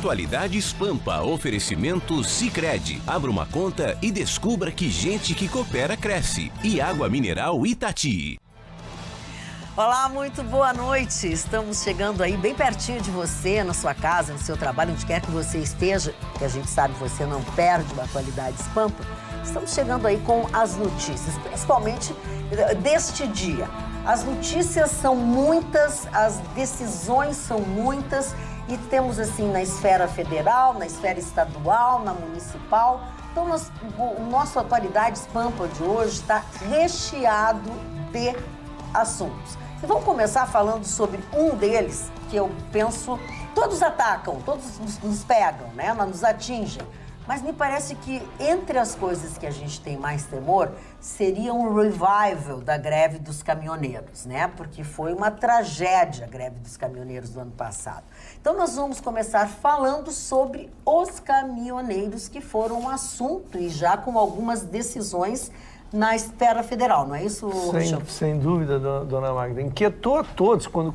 Atualidades Pampa, oferecimento Sicredi. Abra uma conta e descubra que gente que coopera cresce. E água mineral Itati. Olá, muito boa noite. Estamos chegando aí bem pertinho de você, na sua casa, no seu trabalho, onde quer que você esteja, que a gente sabe que você não perde o Atualidades Pampa. Estamos chegando aí com as notícias, principalmente deste dia. As notícias são muitas, as decisões são muitas e temos assim na esfera federal, na esfera estadual, na municipal. Então, o nosso Atualidades Pampa de hoje está recheado de assuntos. E vamos começar falando sobre um deles, que eu penso, todos atacam, todos nos pegam, né? Nos atingem. Mas me parece que entre as coisas que a gente tem mais temor, seria um revival da greve dos caminhoneiros, né? Porque foi uma tragédia a greve dos caminhoneiros do ano passado. Então nós vamos começar falando sobre os caminhoneiros, que foram um assunto e já com algumas decisões na esfera federal, não é isso, Rochão? Sem dúvida, dona Magda. Inquietou a todos quando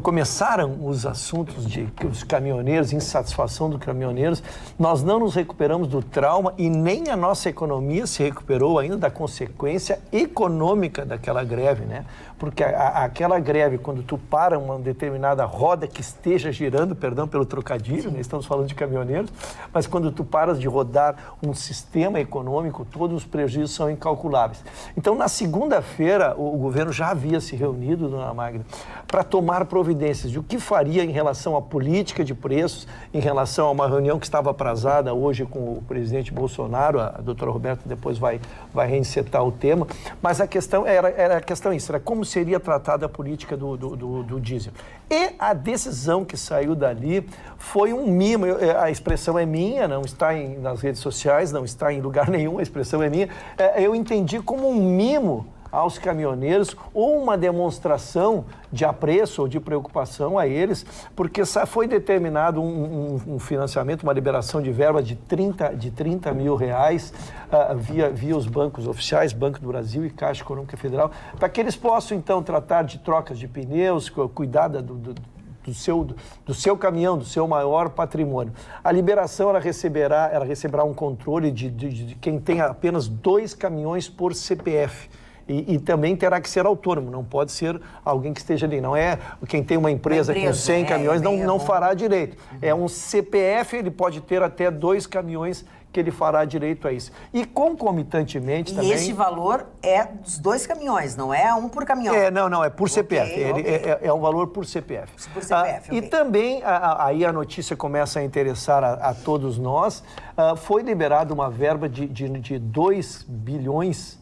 começaram os assuntos de os caminhoneiros, insatisfação dos caminhoneiros. Nós não nos recuperamos do trauma e nem a nossa economia se recuperou ainda da consequência econômica daquela greve, né? Porque aquela greve, quando tu para uma determinada roda que esteja girando, perdão pelo trocadilho, né? Estamos falando de caminhoneiros, mas quando tu paras de rodar um sistema econômico, todos os prejuízos são incalculáveis. Então, na segunda-feira, o governo já havia se reunido, dona Magda, para tomar providências de o que faria em relação à política de preços, em relação a uma reunião que estava atrasada hoje com o presidente Bolsonaro. A doutora Roberta depois vai reinsetar o tema, mas a questão era como seria tratada a política do diesel. E a decisão que saiu dali foi um mimo. A expressão é minha, não está nas redes sociais, não está em lugar nenhum, a expressão é minha. Eu entendi como um mimo aos caminhoneiros ou uma demonstração de apreço ou de preocupação a eles, porque foi determinado um financiamento, uma liberação de verba de 30 mil reais via os bancos oficiais, Banco do Brasil e Caixa Econômica Federal, para que eles possam, então, tratar de trocas de pneus, cuidar do seu caminhão, do seu maior patrimônio. A liberação, ela receberá um controle de quem tem apenas 2 caminhões por CPF. E também terá que ser autônomo, não pode ser alguém que esteja ali. Não é quem tem uma empresa com 100 caminhões, não fará direito. É um CPF, ele pode ter até 2 caminhões que ele fará direito a isso. E concomitantemente também... E este valor é dos 2 caminhões, não é um por caminhão? Não, é por CPF. É um valor por CPF. Por CPF, E também, aí a notícia começa a interessar a todos nós, foi liberada uma verba de 2 bilhões...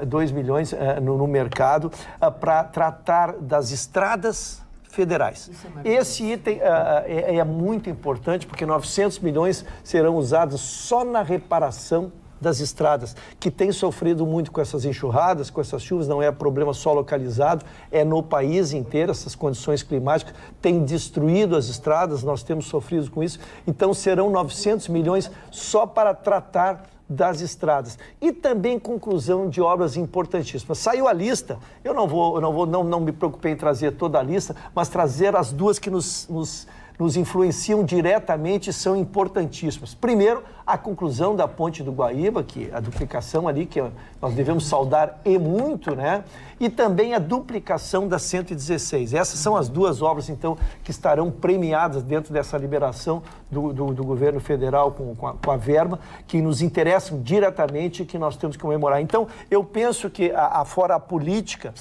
2 milhões no mercado para tratar das estradas federais. Esse item é muito importante porque 900 milhões serão usados só na reparação das estradas, que tem sofrido muito com essas enxurradas, com essas chuvas. Não é problema só localizado, é no país inteiro. Essas condições climáticas têm destruído as estradas, nós temos sofrido com isso. Então serão 900 milhões só para tratar das estradas. E também conclusão de obras importantíssimas. Saiu a lista, eu não me preocupei em trazer toda a lista, mas trazer as duas que nos influenciam diretamente, são importantíssimas. Primeiro, a conclusão da Ponte do Guaíba, que a duplicação ali, que nós devemos saudar e muito, né? E também a duplicação da 116. Essas são as 2 obras, então, que estarão premiadas dentro dessa liberação do governo federal com a verba, que nos interessam diretamente e que nós temos que comemorar. Então, eu penso que, fora a política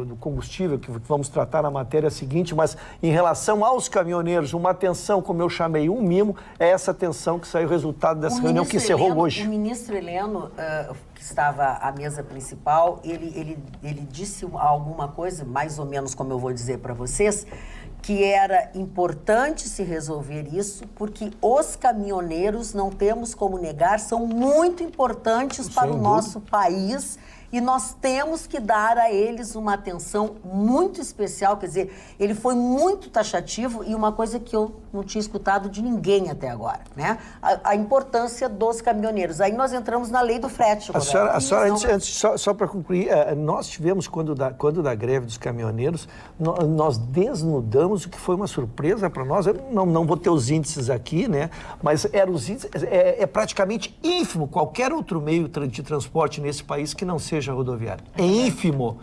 do combustível, que vamos tratar na matéria seguinte, mas em relação aos caminhoneiros, uma atenção, como eu chamei, um mimo, é essa atenção que saiu o resultado dessa reunião que encerrou hoje. O ministro Heleno, que estava à mesa principal, ele disse alguma coisa, mais ou menos como eu vou dizer para vocês, que era importante se resolver isso, porque os caminhoneiros, não temos como negar, são muito importantes para o nosso país e nós temos que dar a eles uma atenção muito especial, quer dizer, ele foi muito taxativo e uma coisa que eu não tinha escutado de ninguém até agora, né? A importância dos caminhoneiros. Aí nós entramos na lei do frete, Roberto. A senhora só para concluir, nós tivemos, quando da greve dos caminhoneiros, nós desnudamos o que foi uma surpresa para nós. Eu não vou ter os índices aqui, né? Mas os índices, é praticamente ínfimo qualquer outro meio de transporte nesse país que não seja rodoviário. É ínfimo.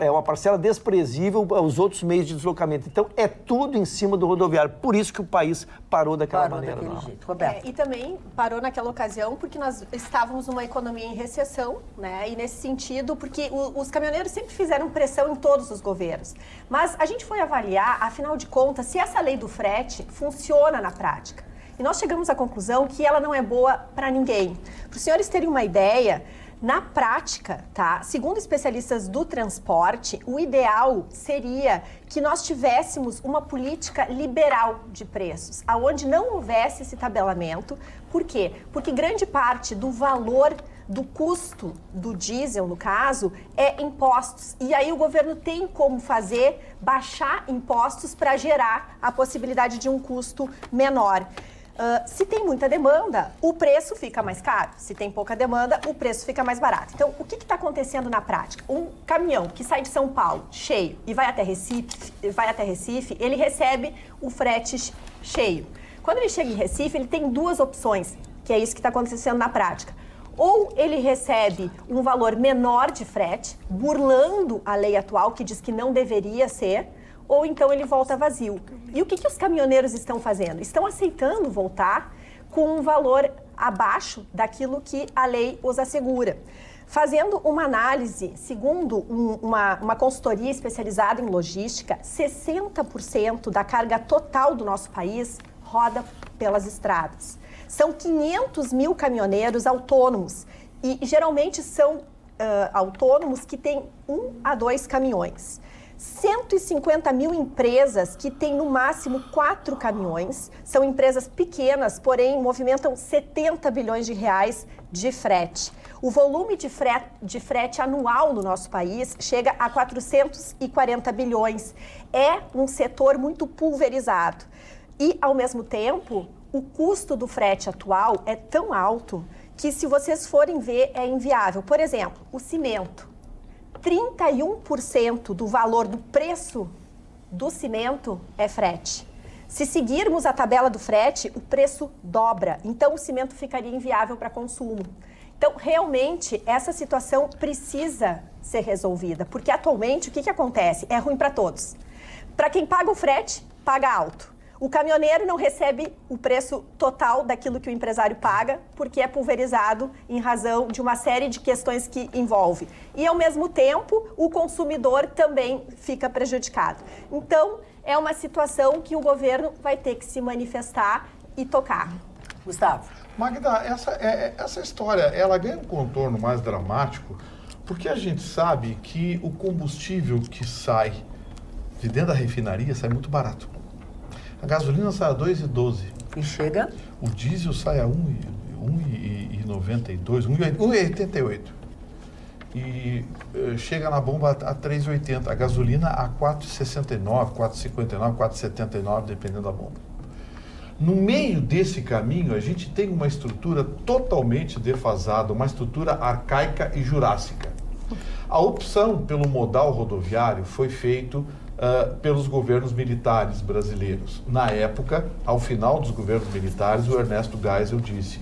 É uma parcela desprezível aos outros meios de deslocamento. Então, é tudo em cima do rodoviário. Por isso que o país parou daquela maneira. Jeito. Roberto. E também parou naquela ocasião porque nós estávamos numa economia em recessão, né? E nesse sentido, porque os caminhoneiros sempre fizeram pressão em todos os governos. Mas a gente foi avaliar, afinal de contas, se essa lei do frete funciona na prática. E nós chegamos à conclusão que ela não é boa para ninguém. Para os senhores terem uma ideia, na prática, tá? Segundo especialistas do transporte, o ideal seria que nós tivéssemos uma política liberal de preços, aonde não houvesse esse tabelamento. Por quê? Porque grande parte do valor do custo do diesel, no caso, é impostos. E aí o governo tem como baixar impostos para gerar a possibilidade de um custo menor. Se tem muita demanda, o preço fica mais caro. Se tem pouca demanda, o preço fica mais barato. Então, o que está acontecendo na prática? Um caminhão que sai de São Paulo cheio e vai até Recife, ele recebe o frete cheio. Quando ele chega em Recife, ele tem duas opções, que é isso que está acontecendo na prática. Ou ele recebe um valor menor de frete, burlando a lei atual, que diz que não deveria ser, ou então ele volta vazio. E o que os caminhoneiros estão fazendo? Estão aceitando voltar com um valor abaixo daquilo que a lei os assegura. Fazendo uma análise, segundo uma consultoria especializada em logística, 60% da carga total do nosso país roda pelas estradas. São 500 mil caminhoneiros autônomos e geralmente são autônomos que têm 1 a 2 caminhões. 150 mil empresas que têm no máximo 4 caminhões, são empresas pequenas, porém movimentam 70 bilhões de reais de frete. O volume de frete anual no nosso país chega a 440 bilhões. É um setor muito pulverizado. E, ao mesmo tempo, o custo do frete atual é tão alto que, se vocês forem ver, é inviável. Por exemplo, o cimento. 31% do valor do preço do cimento é frete. Se seguirmos a tabela do frete, o preço dobra. Então, o cimento ficaria inviável para consumo. Então, realmente, essa situação precisa ser resolvida. Porque, atualmente, o que acontece? É ruim para todos. Para quem paga o frete, paga alto. O caminhoneiro não recebe o preço total daquilo que o empresário paga, porque é pulverizado em razão de uma série de questões que envolve. E, ao mesmo tempo, o consumidor também fica prejudicado. Então, é uma situação que o governo vai ter que se manifestar e tocar. Gustavo. Magda, essa história, ela ganha um contorno mais dramático, porque a gente sabe que o combustível que sai de dentro da refinaria sai muito barato. A gasolina sai a 2,12. E chega? O diesel sai a 1,92, 1,88. E chega na bomba a 3,80. A gasolina a 4,69, 4,59, 4,79, dependendo da bomba. No meio desse caminho, a gente tem uma estrutura totalmente defasada, uma estrutura arcaica e jurássica. A opção pelo modal rodoviário foi feito pelos governos militares brasileiros. Na época, ao final dos governos militares, o Ernesto Geisel disse: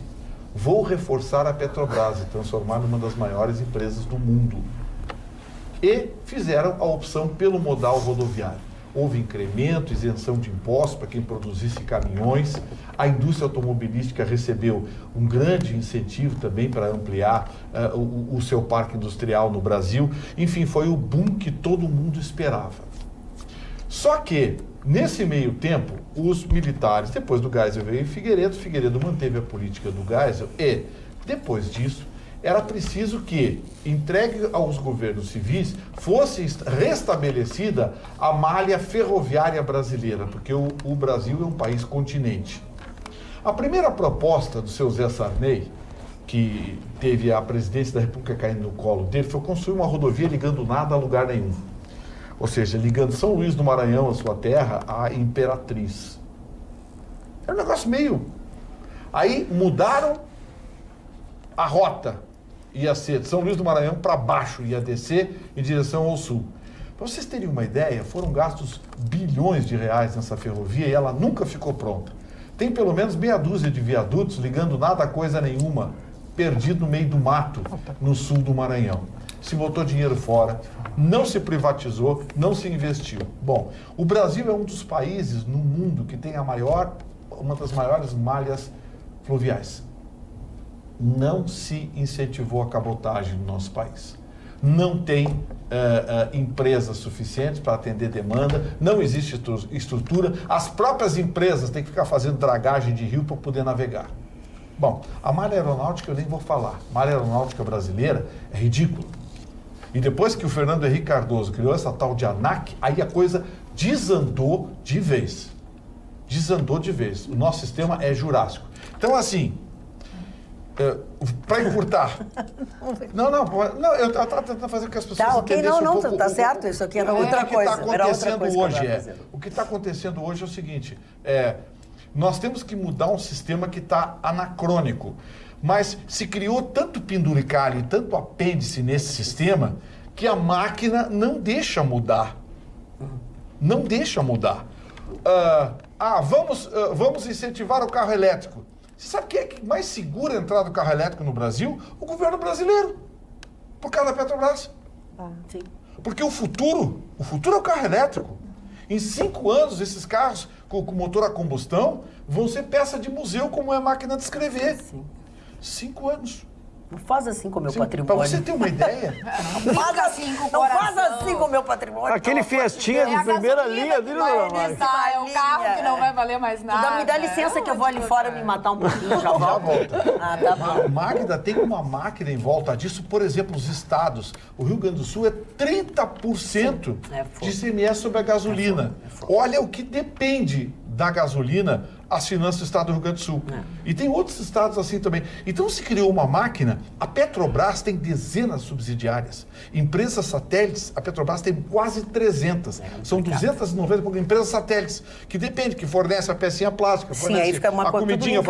vou reforçar a Petrobras e transformar numa das maiores empresas do mundo. E fizeram a opção pelo modal rodoviário. Houve incremento, isenção de impostos para quem produzisse caminhões. A indústria automobilística recebeu um grande incentivo também para ampliar o seu parque industrial no Brasil. Enfim, foi o boom que todo mundo esperava. Só que, nesse meio tempo, os militares, depois do Geisel veio Figueiredo manteve a política do Geisel e, depois disso, era preciso que, entregue aos governos civis, fosse restabelecida a malha ferroviária brasileira, porque o Brasil é um país continente. A primeira proposta do seu Zé Sarney, que teve a presidência da República caindo no colo dele, foi construir uma rodovia ligando nada a lugar nenhum. Ou seja, ligando São Luís do Maranhão, a sua terra, à Imperatriz. É um negócio meio... Aí mudaram a rota. Ia ser de São Luís do Maranhão para baixo, ia descer em direção ao sul. Para vocês terem uma ideia, foram gastos bilhões de reais nessa ferrovia e ela nunca ficou pronta. Tem pelo menos meia dúzia de viadutos ligando nada a coisa nenhuma, perdido no meio do mato, no sul do Maranhão. Se botou dinheiro fora, não se privatizou, não se investiu. Bom, o Brasil é um dos países no mundo que tem uma das maiores malhas fluviais. Não se incentivou a cabotagem no nosso país. Não tem empresas suficientes para atender demanda, não existe estrutura, as próprias empresas têm que ficar fazendo dragagem de rio para poder navegar. Bom, a malha aeronáutica eu nem vou falar. A malha aeronáutica brasileira é ridícula. E depois que o Fernando Henrique Cardoso criou essa tal de ANAC, aí a coisa desandou de vez. Desandou de vez. O nosso sistema é jurássico. Então, assim, para encurtar... Não, eu estava tentando fazer com que as pessoas entendessem um pouco... Tá certo, isso aqui era outra coisa. O que está acontecendo hoje é o seguinte, nós temos que mudar um sistema que está anacrônico. Mas se criou tanto penduricalho e tanto apêndice nesse sistema que a máquina não deixa mudar. Não deixa mudar. Vamos incentivar o carro elétrico. Você sabe quem é que mais segura a entrada do carro elétrico no Brasil? O governo brasileiro. Por causa da Petrobras. Sim. Porque o futuro é o carro elétrico. Em 5 anos, esses carros com motor a combustão vão ser peça de museu, como é a máquina de escrever. Sim. 5 anos. Não faz assim com o meu patrimônio. Para você ter uma ideia. Não faz assim com o meu patrimônio. Aquele Fiestinha de primeira linha, viu, dona Mari? É o carro que não vai valer mais nada. Me dá licença que eu vou ali fora me matar um pouquinho, já volto. Tá bom. A Magda tem uma máquina em volta disso. Por exemplo, os estados. O Rio Grande do Sul é 30% de ICMS sobre a gasolina. Olha o que depende da gasolina as finanças do estado do Rio Grande do Sul. E tem outros estados assim também. Então se criou uma máquina, a Petrobras tem dezenas de subsidiárias. Empresas satélites, a Petrobras tem quase 300. São 290 empresas satélites, que dependem, que fornecem a pecinha plástica, fornecem aí fica uma a comidinha.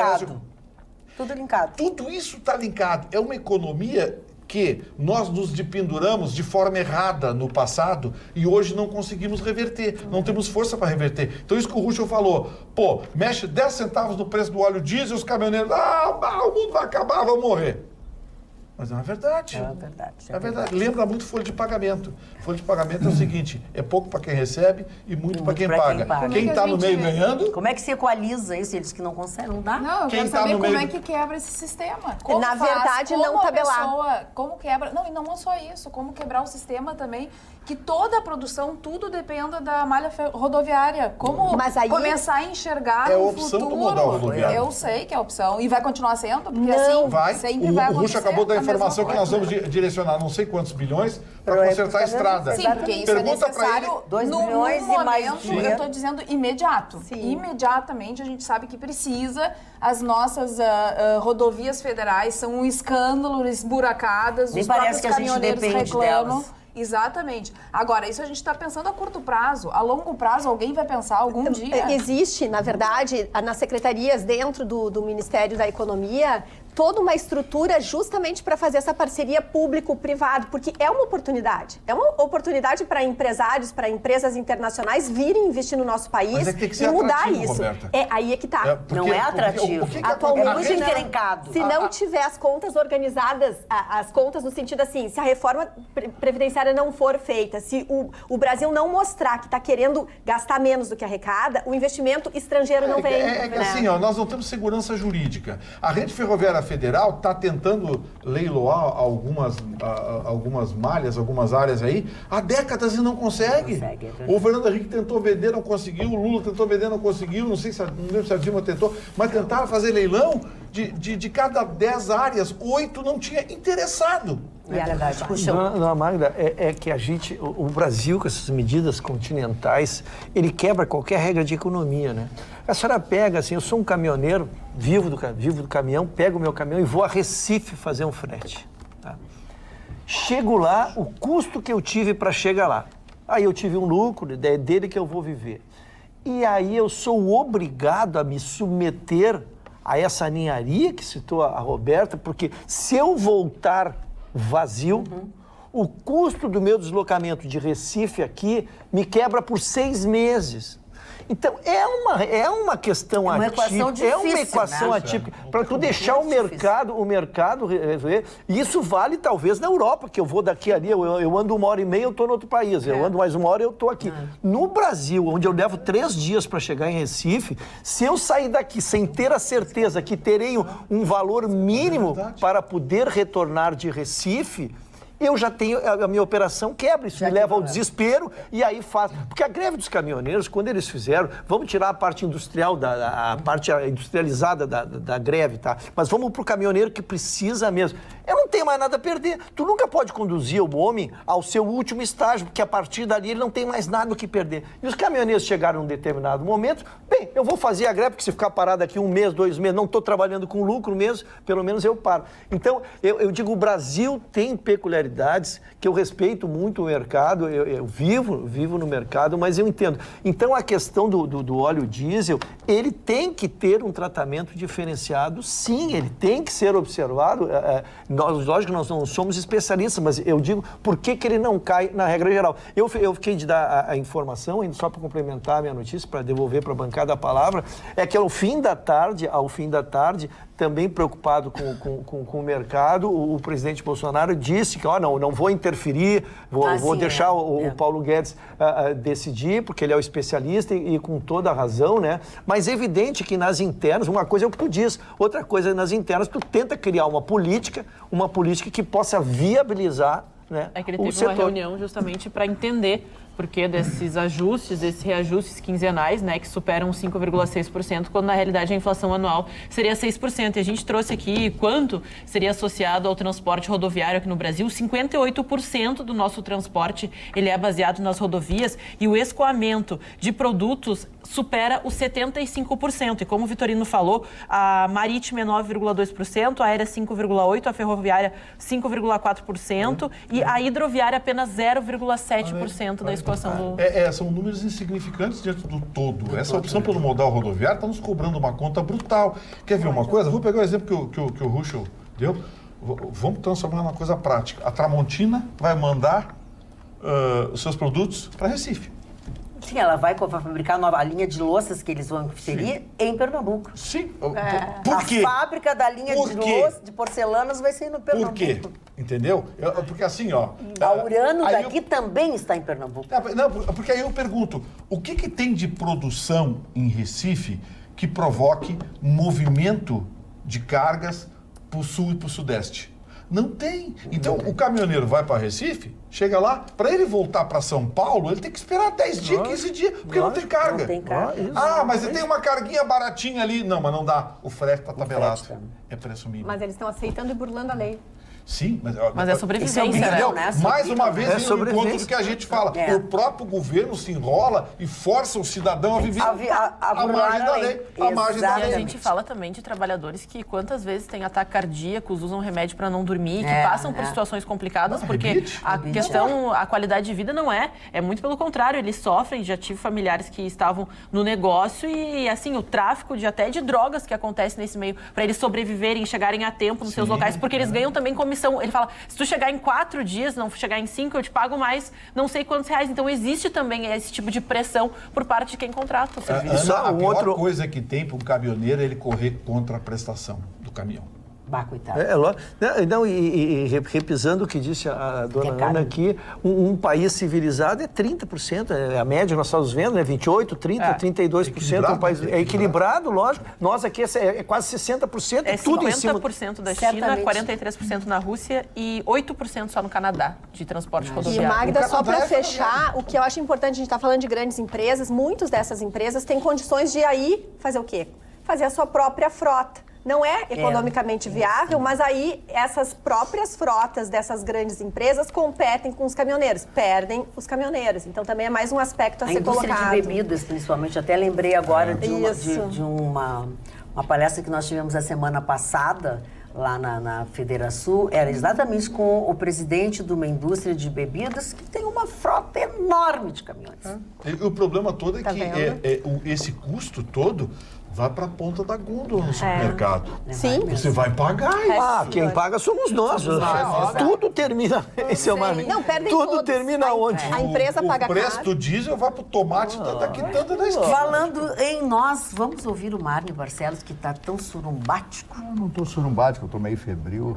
Tudo linkado. Tudo isso está linkado. É uma economia que nós nos dependuramos de forma errada no passado e hoje não conseguimos reverter, não temos força para reverter. Então isso que o Ruschel falou, mexe 10 centavos no preço do óleo diesel, os caminhoneiros, o mundo vai acabar, vão morrer. Mas não é verdade. É verdade. Lembra muito folha de pagamento. Folha de pagamento é o seguinte, é pouco para quem recebe e muito para quem paga. Quem está no meio ganhando... Como é que se equaliza isso? Eles que não conseguem, não dá? Não, eu quero saber como é que quebra esse sistema. Como Na verdade, não tabelar. Como quebra... Não, e não só isso, como quebrar o sistema também, que toda a produção, tudo dependa da malha rodoviária. Como começar a enxergar no futuro. É opção para mudar o rodoviário. Eu sei que é opção. E vai continuar sendo, porque não, assim sempre vai acontecer. O Ruschel acabou da informação que nós vamos direcionar não sei quantos bilhões para consertar a estrada. Sim, porque isso é necessário 2 bilhões e mais momento, eu estou dizendo imediato. Sim. Imediatamente a gente sabe que precisa. As nossas rodovias federais são um escândalo, esburacadas. Nem os parece próprios que a gente caminhoneiros depende reclamam. delas. Exatamente. Agora, isso a gente está pensando a curto prazo. A longo prazo, alguém vai pensar algum dia? Existe, na verdade, nas secretarias dentro do Ministério da Economia, toda uma estrutura justamente para fazer essa parceria público-privado, porque é uma oportunidade. É uma oportunidade para empresários, para empresas internacionais virem investir no nosso país. Mas tem que ser e mudar atrativo, isso. Roberta. Aí é que tá. Não é atrativo. Atualmente, é muito encrencado. Se não tiver as contas organizadas, as contas no sentido assim, se a reforma previdenciária não for feita, se o Brasil não mostrar que está querendo gastar menos do que arrecada, o investimento estrangeiro não vem. Assim, nós não temos segurança jurídica. A rede ferroviária federal está tentando leiloar algumas malhas, algumas áreas aí, há décadas e não consegue. O Fernando Henrique tentou vender, não conseguiu, o Lula tentou vender, não conseguiu, não lembro se a Dilma tentou, mas tentaram fazer leilão de cada 10 áreas, 8 não tinha interessado. É verdade. Puxa, Dona Magda, é que o Brasil, com essas medidas continentais, ele quebra qualquer regra de economia, né? A senhora pega, assim, eu sou um caminhoneiro, vivo do caminhão, pego o meu caminhão e vou a Recife fazer um frete. Tá? Chego lá, o custo que eu tive para chegar lá. Aí eu tive um lucro, é dele que eu vou viver. E aí eu sou obrigado a me submeter a essa ninharia que citou a Roberta, porque se eu voltar vazio, o custo do meu deslocamento de Recife aqui me quebra por 6 meses. Então, é uma questão atípica, é uma equação atípica, para tu deixar o mercado resolver. E isso vale talvez na Europa, que eu vou daqui ali, eu ando 1h30, eu estou em outro país, eu ando mais 1 hora, eu estou aqui. No Brasil, onde eu levo 3 dias para chegar em Recife, se eu sair daqui sem ter a certeza que terei um valor mínimo para poder retornar de Recife, eu já tenho, a minha operação quebra, isso me leva ao desespero e aí faz. Porque a greve dos caminhoneiros, quando eles fizeram, vamos tirar a parte industrial, a parte industrializada da greve, tá? Mas vamos pro caminhoneiro que precisa mesmo. Eu não tenho mais nada a perder. Tu nunca pode conduzir o homem ao seu último estágio, porque a partir dali ele não tem mais nada o que perder. E os caminhoneiros chegaram num determinado momento, bem, eu vou fazer a greve, porque se ficar parado aqui 1 mês, 2 meses, não estou trabalhando com lucro mesmo, pelo menos eu paro. Então, eu digo, o Brasil tem peculiaridades que eu respeito muito o mercado, eu vivo no mercado, mas eu entendo. Então, a questão do óleo diesel, ele tem que ter um tratamento diferenciado, sim, ele tem que ser observado. Lógico que nós não somos especialistas, mas eu digo, por que ele não cai na regra geral? Eu fiquei de dar a informação, ainda só para complementar a minha notícia, para devolver para a bancada a palavra, é que ao fim da tarde, também preocupado com o mercado, o presidente Bolsonaro disse que não vou interferir, vou deixar o Paulo Guedes decidir, porque ele é o especialista e com toda a razão, né? Mas é evidente que nas internas, uma coisa é o que tu diz, outra coisa é nas internas, tu tenta criar uma política que possa viabilizar, né, é que ele teve uma reunião justamente para entender porque desses ajustes, desses reajustes quinzenais, né, que superam 5,6%, quando na realidade a inflação anual seria 6%. E a gente trouxe aqui quanto seria associado ao transporte rodoviário aqui no Brasil. 58% do nosso transporte ele é baseado nas rodovias e o escoamento de produtos supera os 75%. E como o Vitorino falou, a marítima é 9,2%, a aérea 5,8%, a ferroviária 5,4% e a hidroviária apenas 0,7% da escoação do... São números insignificantes diante do todo. Essa opção pelo modal rodoviário está nos cobrando uma conta brutal. Quer ver uma coisa? Vou pegar o exemplo que o Ruschel deu. Vamos transformar numa coisa prática. A Tramontina vai mandar os seus produtos para Recife. Sim, ela vai fabricar a nova linha de louças que eles vão inserir em Pernambuco. Sim. Por quê? A fábrica da linha de porcelanas vai ser no Pernambuco. Por quê? Entendeu? Porque assim, ó... A Urano daqui também está em Pernambuco. Não, porque aí eu pergunto, o que tem de produção em Recife que provoque movimento de cargas para o sul e para o sudeste? Não tem. Então, o caminhoneiro vai para Recife, chega lá, para ele voltar para São Paulo, ele tem que esperar 10 dias, 15 dias, porque não tem carga. Não tem carga. Mas ele tem uma carguinha baratinha ali. Não, mas não dá. O frete está tabelado. É preço mínimo. Mas eles estão aceitando e burlando a lei. Sim, mas é sobrevivência, né? Mais uma vez, no encontro do que a gente fala. O próprio governo se enrola e força o cidadão a viver a margem da lei. A margem da lei. E a gente fala também de trabalhadores que quantas vezes têm ataques cardíacos, usam remédio para não dormir, que passam por situações complicadas, porque a qualidade de vida não é muito pelo contrário, eles sofrem, já tive familiares que estavam no negócio e assim, o tráfico até de drogas que acontece nesse meio, para eles sobreviverem, chegarem a tempo nos seus locais, porque eles ganham também comissão. Ele fala, se tu chegar em 4 dias, não chegar em 5, eu te pago mais não sei quantos reais. Então, existe também esse tipo de pressão por parte de quem contrata o serviço. A pior coisa que tem para um caminhoneiro é ele correr contra a prestação do caminhão. Coitado. Repisando o que disse a dona Ana aqui, um país civilizado é 30%, é a média, nós estamos vendo, né? 28%, 30%, 32%, um país equilibrado, lógico. Nós aqui é quase 60%, tudo em cima. 50% da China, 43% na Rússia e 8% só no Canadá, de transporte rodoviário. E Magda, só para fechar, o que eu acho importante, a gente está falando de grandes empresas, muitas dessas empresas têm condições de aí fazer o quê? Fazer a sua própria frota. não é economicamente viável, mas aí essas próprias frotas dessas grandes empresas competem com os caminhoneiros, perdem os caminhoneiros. Então também é mais um aspecto a ser colocado. A indústria de bebidas, principalmente, até lembrei agora de uma palestra que nós tivemos a semana passada, lá na Federação, era exatamente com o presidente de uma indústria de bebidas que tem uma frota enorme de caminhões. O problema todo é que esse custo todo vai para a ponta da gôndola no supermercado. Sim. Você vai pagar isso. Quem paga somos nós. Tudo termina em seu nome. Não, perdem Tudo todos. termina onde? A empresa paga caro. O preço do diesel vai para o tomate tá quitando da esquina. Falando em nós, vamos ouvir o Marne Barcelos, que está tão surumbático. Eu não estou surumbático, eu estou meio febril.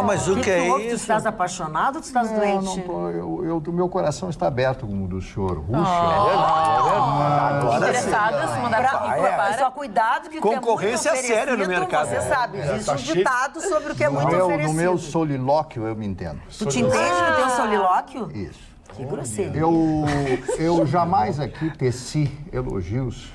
Mas o que é houve? Tu isso? estás apaixonado ou tu estás doente? Não tô, meu coração está aberto como o do senhor. Interessadas, mandar Só cuidado que Concorrência o que é muito séria no oferecido, mercado. Você sabe, existe um ditado sobre o que é muito No oferecido. meu solilóquio eu me entendo. Tu te entende no teu solilóquio? Isso. Que grosseiro. Eu jamais aqui teci elogios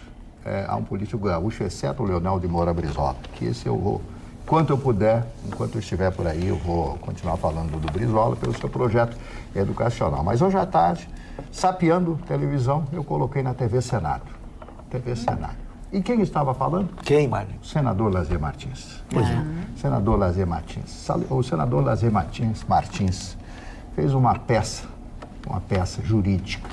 a um político gaúcho, exceto o Leonel de Moura Brizola, que esse eu vou, enquanto eu puder, enquanto eu estiver por aí, eu vou continuar falando do Brizola pelo seu projeto educacional. Mas hoje à tarde, sapeando televisão, eu coloquei na TV Senado. TV Senado. E quem estava falando? Quem, Marne? O senador Lazier Martins. Pois é. Senador Lazier Martins. O senador Lazier Martins fez uma peça jurídica,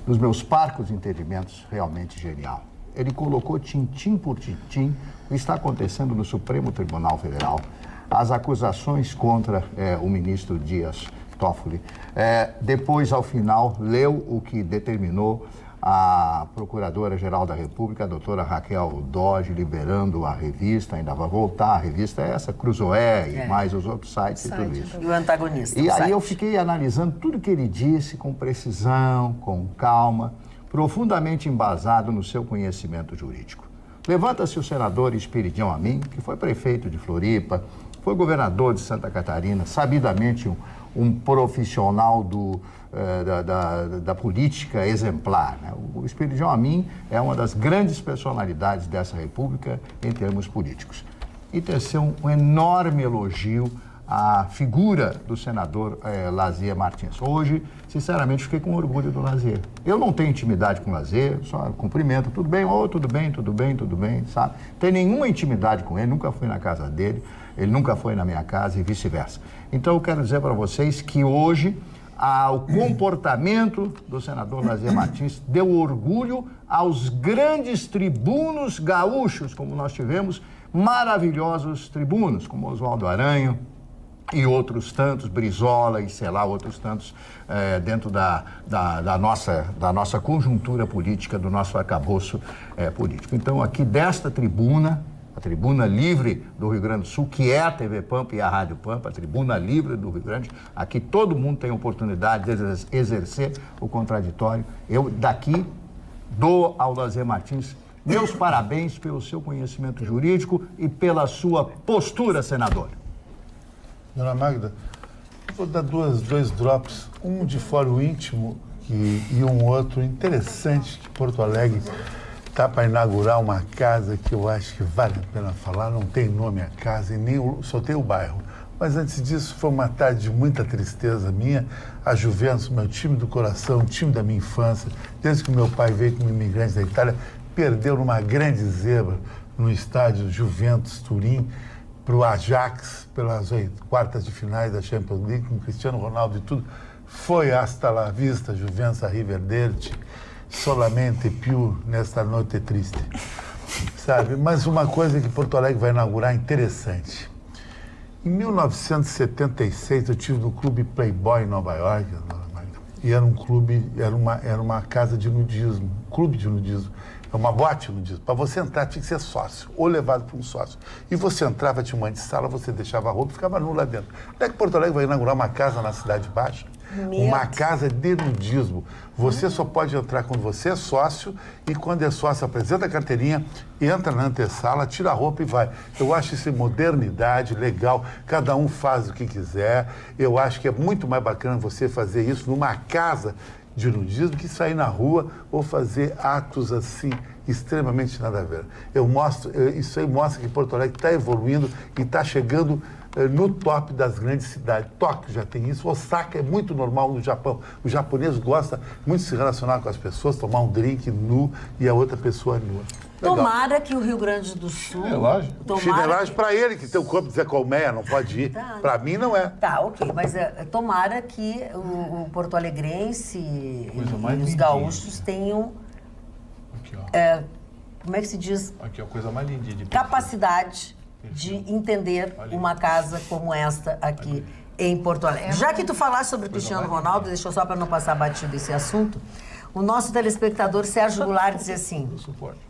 dos meus parcos entendimentos, realmente genial. Ele colocou tintim por tintim o que está acontecendo no Supremo Tribunal Federal, as acusações contra o ministro Dias Toffoli. Depois, ao final, leu o que determinou a Procuradora-Geral da República, a doutora Raquel Doge, liberando a revista, ainda vai voltar, a revista é essa, Cruzoé e mais os outros sites e tudo isso. E o antagonista. E aí eu fiquei analisando tudo que ele disse com precisão, com calma, profundamente embasado no seu conhecimento jurídico. Levanta-se o senador Esperidião Amin, que foi prefeito de Floripa, foi governador de Santa Catarina, sabidamente um profissional da política exemplar, né? O Esperidião Amin é uma das grandes personalidades dessa república em termos políticos. E teceu um enorme elogio à figura do senador Lazier Martins. Hoje, sinceramente, fiquei com orgulho do Lazier. Eu não tenho intimidade com o Lazier, só cumprimento, tudo bem, tudo bem, sabe? Não tenho nenhuma intimidade com ele, nunca fui na casa dele, ele nunca foi na minha casa e vice-versa. Então, eu quero dizer para vocês que hoje o comportamento do senador Lazier Martins deu orgulho aos grandes tribunos gaúchos, como nós tivemos, maravilhosos tribunos, como Oswaldo Aranho e outros tantos, Brizola e sei lá, outros tantos dentro da nossa conjuntura política, do nosso arcabouço político. Então, aqui desta tribuna, a Tribuna Livre do Rio Grande do Sul, que é a TV Pampa e a Rádio Pampa, a Tribuna Livre do Rio Grande, aqui todo mundo tem oportunidade de exercer o contraditório. Eu, daqui, dou ao Lazier Martins meus parabéns pelo seu conhecimento jurídico e pela sua postura, senador. Dona Magda, vou dar dois drops, um de Fórum Íntimo e um outro interessante que Porto Alegre está para inaugurar uma casa que eu acho que vale a pena falar. Não tem nome a casa e só tem o bairro. Mas antes disso, foi uma tarde de muita tristeza minha. A Juventus, meu time do coração, time da minha infância, desde que meu pai veio como imigrante da Itália, perdeu numa grande zebra no estádio Juventus Turim para o Ajax, pelas quartas de finais da Champions League, com Cristiano Ronaldo e tudo. Foi hasta la vista, Juventus arrivederci. Solamente più nesta noite triste, sabe? Mas uma coisa que Porto Alegre vai inaugurar interessante. Em 1976 eu estive no Clube Playboy em Nova York, e era um clube, era uma casa de nudismo, um clube de nudismo, é uma boate de nudismo. Para você entrar tinha que ser sócio, ou levado por um sócio. E você entrava, tinha uma sala, você deixava a roupa e ficava nu lá dentro. Não é que Porto Alegre vai inaugurar uma casa na Cidade Baixa? Uma casa de nudismo. Você só pode entrar quando você é sócio e quando é sócio apresenta a carteirinha, entra na antessala, tira a roupa e vai. Eu acho isso modernidade, legal, cada um faz o que quiser. Eu acho que é muito mais bacana você fazer isso numa casa de nudismo que sair na rua ou fazer atos assim extremamente nada a ver. Isso aí mostra que Porto Alegre está evoluindo e está chegando no top das grandes cidades. Tóquio já tem isso, Osaka é muito normal no Japão. O japonês gosta muito de se relacionar com as pessoas, tomar um drink nu e a outra pessoa nua. Legal. Tomara que o Rio Grande do Sul... Chinelagem para ele, que tem o corpo de Zé Colmeia, não pode ir. Tá. Para mim não é. Tá, ok, mas tomara que o porto-alegrense e os gaúchos tenham... Aqui, ó. Como é que se diz? Aqui é a coisa mais linda de capacidade de entender uma casa como esta aqui em Porto Alegre. Já que tu falaste sobre o Cristiano Ronaldo, deixa eu só para não passar batido esse assunto, o nosso telespectador Sérgio Goulart diz assim,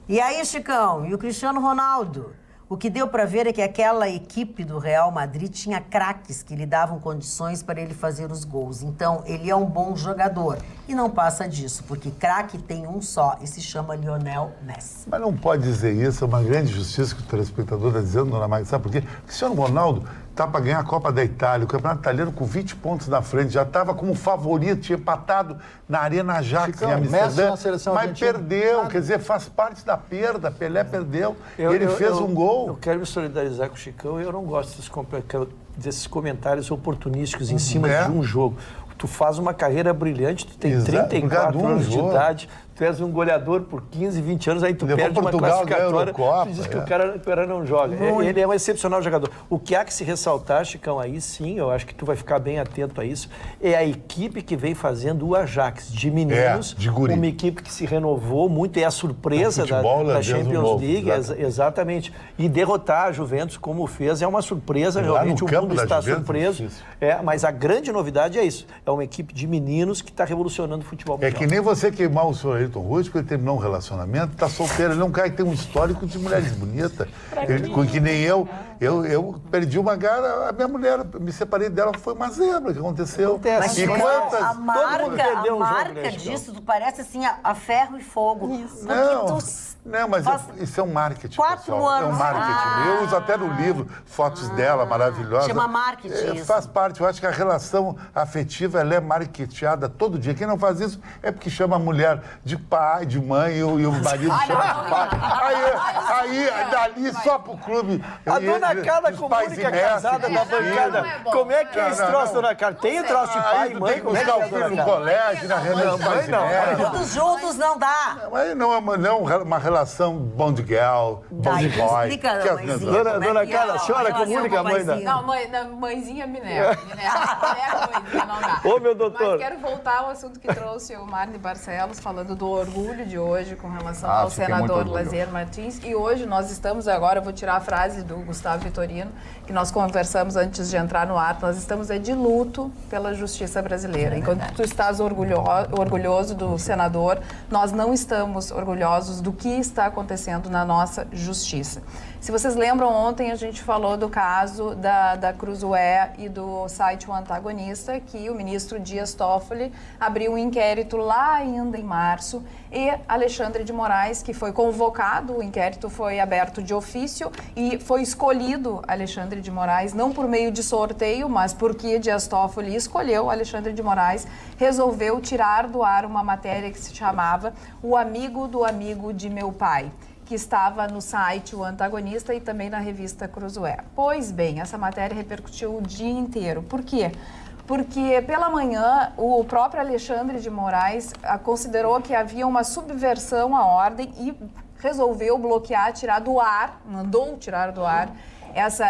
e aí, Chicão, e o Cristiano Ronaldo? O que deu para ver é que aquela equipe do Real Madrid tinha craques que lhe davam condições para ele fazer os gols. Então, ele é um bom jogador. E não passa disso, porque craque tem um só e se chama Lionel Messi. Mas não pode dizer isso, é uma grande justiça que o telespectador está dizendo, dona Magda. Sabe por quê? Porque o Cristiano Ronaldo está para ganhar a Copa da Itália, o Campeonato Italiano com 20 pontos na frente, já estava como favorito, tinha empatado na Arena Ajax em Amsterdã, mas perdeu, quer dizer, faz parte da perda, Pelé perdeu, ele fez um gol. Eu quero me solidarizar com o Chicão, eu não gosto desses comentários oportunísticos em cima de um jogo. Tu faz uma carreira brilhante, tu tem 34 anos de idade, tu és um goleador por 15, 20 anos, aí tu perde uma classificatória, tu diz que o cara não joga. Ele é um excepcional jogador. O que há que se ressaltar, Chicão, aí sim, eu acho que tu vai ficar bem atento a isso, é a equipe que vem fazendo o Ajax, de meninos, uma equipe que se renovou muito, é a surpresa da Champions League, exatamente. E derrotar a Juventus como fez é uma surpresa, realmente o mundo está surpreso. Mas a grande novidade é isso. É uma equipe de meninos que está revolucionando o futebol mundial. É que nem você queimar o senhor Ayrton Ruiz, porque ele terminou um relacionamento, está solteiro. Ele é um cara que tem um histórico de mulheres bonitas. Que nem eu. Eu perdi uma cara, a minha mulher, me separei dela, foi uma zebra que aconteceu. Mas a marca disso, tu parece assim, a ferro e fogo. Isso. Mas isso é um marketing, 4 pessoal. anos. É um marketing. Eu uso até no livro fotos dela, maravilhosas. Chama marketing isso. Faz parte. Eu acho que a relação afetiva, ela é marketeada todo dia. Quem não faz isso é porque chama a mulher de pai, de mãe, e o marido chama de pai. Aí, dali, só pro clube. A dona Carla comunica casada da bancada. Como é que é esse troço, dona Carla? Tem o troço de pai e mãe? Como é que é, o filho no colégio, na reunião de pais e mestres. Todos juntos não dá. Mas não é uma relação bond girl, bond boy. Explica, dona Carla, a senhora comunica a mãe da... Não, mãezinha me nega. Não dá. Ô, meu doutor. Mas quero voltar ao assunto que trouxe o Marne Barcelos, falando do orgulho de hoje com relação ao senador Lazier Martins. E hoje nós estamos agora, eu vou tirar a frase do Gustavo Vitorino, que nós conversamos antes de entrar no ar, nós estamos de luto pela justiça brasileira. Enquanto tu estás orgulhoso do senador, nós não estamos orgulhosos do que está acontecendo na nossa justiça. Se vocês lembram, ontem a gente falou do caso da Cruzoé e do site O Antagonista, que o ministro Dias Toffoli abriu um inquérito lá ainda em março, e Alexandre de Moraes, que foi convocado, o inquérito foi aberto de ofício e foi escolhido Alexandre de Moraes, não por meio de sorteio, mas porque Dias Toffoli escolheu Alexandre de Moraes, resolveu tirar do ar uma matéria que se chamava O Amigo do Amigo de Meu Pai, que estava no site O Antagonista e também na revista Cruzoé. Pois bem, essa matéria repercutiu o dia inteiro. Por quê? Porque pela manhã o próprio Alexandre de Moraes considerou que havia uma subversão à ordem e resolveu bloquear, tirar do ar, mandou tirar do ar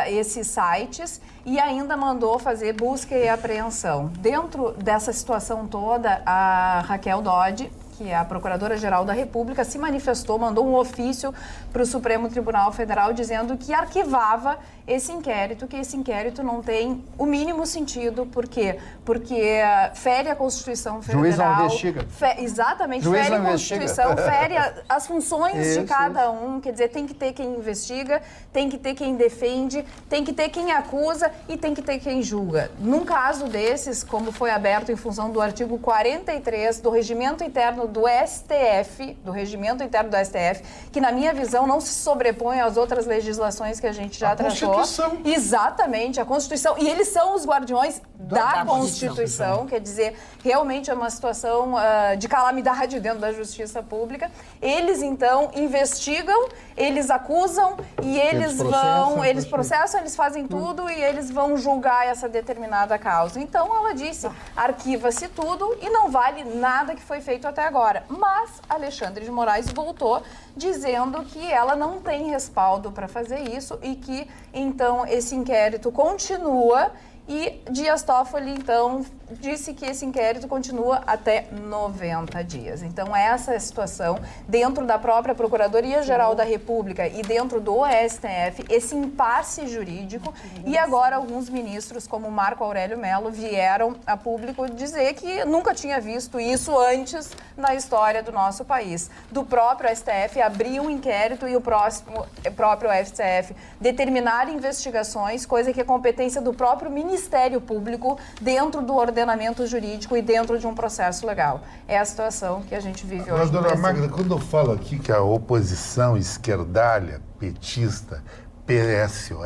esses sites e ainda mandou fazer busca e apreensão. Dentro dessa situação toda, a Raquel Dodge, que é a Procuradora-Geral da República, se manifestou, mandou um ofício para o Supremo Tribunal Federal dizendo que arquivava esse inquérito, que esse inquérito não tem o mínimo sentido. Por quê? Porque fere a Constituição Federal. Juiz não investiga. Exatamente, fere a Constituição, fere as funções de cada um. Quer dizer, tem que ter quem investiga, tem que ter quem defende, tem que ter quem acusa e tem que ter quem julga. Num caso desses, como foi aberto em função do artigo 43 do Regimento Interno do STF, do regimento interno do STF, que na minha visão não se sobrepõe às outras legislações que a gente já tratou. Constituição. Exatamente, a Constituição. E eles são os guardiões da Constituição, quer dizer, realmente é uma situação de calamidade dentro da justiça pública. Eles, então, investigam, eles acusam e eles processam, eles fazem tudo e eles vão julgar essa determinada causa. Então, ela disse, arquiva-se tudo e não vale nada que foi feito até agora. Mas Alexandre de Moraes voltou dizendo que ela não tem respaldo para fazer isso e que, então, esse inquérito continua. E Dias Toffoli, então, disse que esse inquérito continua até 90 dias. Então, essa é a situação dentro da própria Procuradoria-Geral da República e dentro do STF, esse impasse jurídico. E agora, alguns ministros, como Marco Aurélio Mello, vieram a público dizer que nunca tinha visto isso antes na história do nosso país. Do próprio STF abrir um inquérito e o próprio STF determinar investigações, coisa que é competência do próprio Ministério Público dentro do ordenamento jurídico e dentro de um processo legal. É a situação que a gente vive hoje. Dona Magda, quando eu falo aqui que a oposição esquerdalha, petista, PSOL,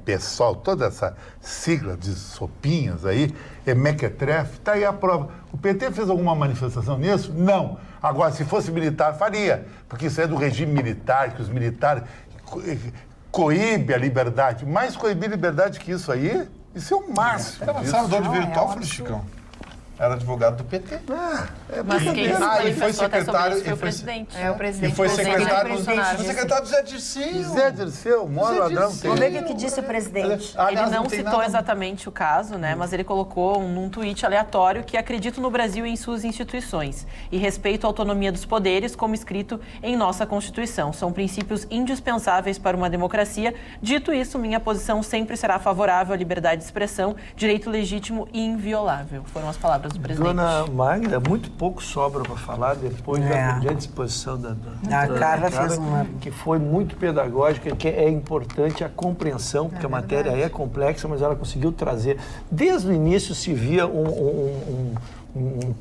PSOL, toda essa sigla de sopinhas aí, é mequetrefe, está aí a prova. O PT fez alguma manifestação nisso? Não. Agora, se fosse militar, faria, porque isso é do regime militar, que os militares coíbe a liberdade. Mais coibir liberdade que isso aí? Isso é o máximo. Era senador de virtual, foi o Chicão. Era advogado do PT. Mas quem se manifestou até sobre isso foi o presidente. É, o presidente. E foi secretário do Zé Dirceu. Zé Dirceu, mora ladrão. Vamos ver o que disse o presidente. Ele não citou exatamente o caso, né? Mas ele colocou num tweet aleatório que acredito no Brasil e em suas instituições e respeito a autonomia dos poderes, como escrito em nossa Constituição. São princípios indispensáveis para uma democracia. Dito isso, minha posição sempre será favorável à liberdade de expressão, direito legítimo e inviolável. Foram as palavras do presidente. Dona Magda, muito pouco sobra para falar depois da brilhante exposição da Carla fez uma... que foi muito pedagógica, que é importante a compreensão, porque a matéria é complexa, mas ela conseguiu trazer. Desde o início se via um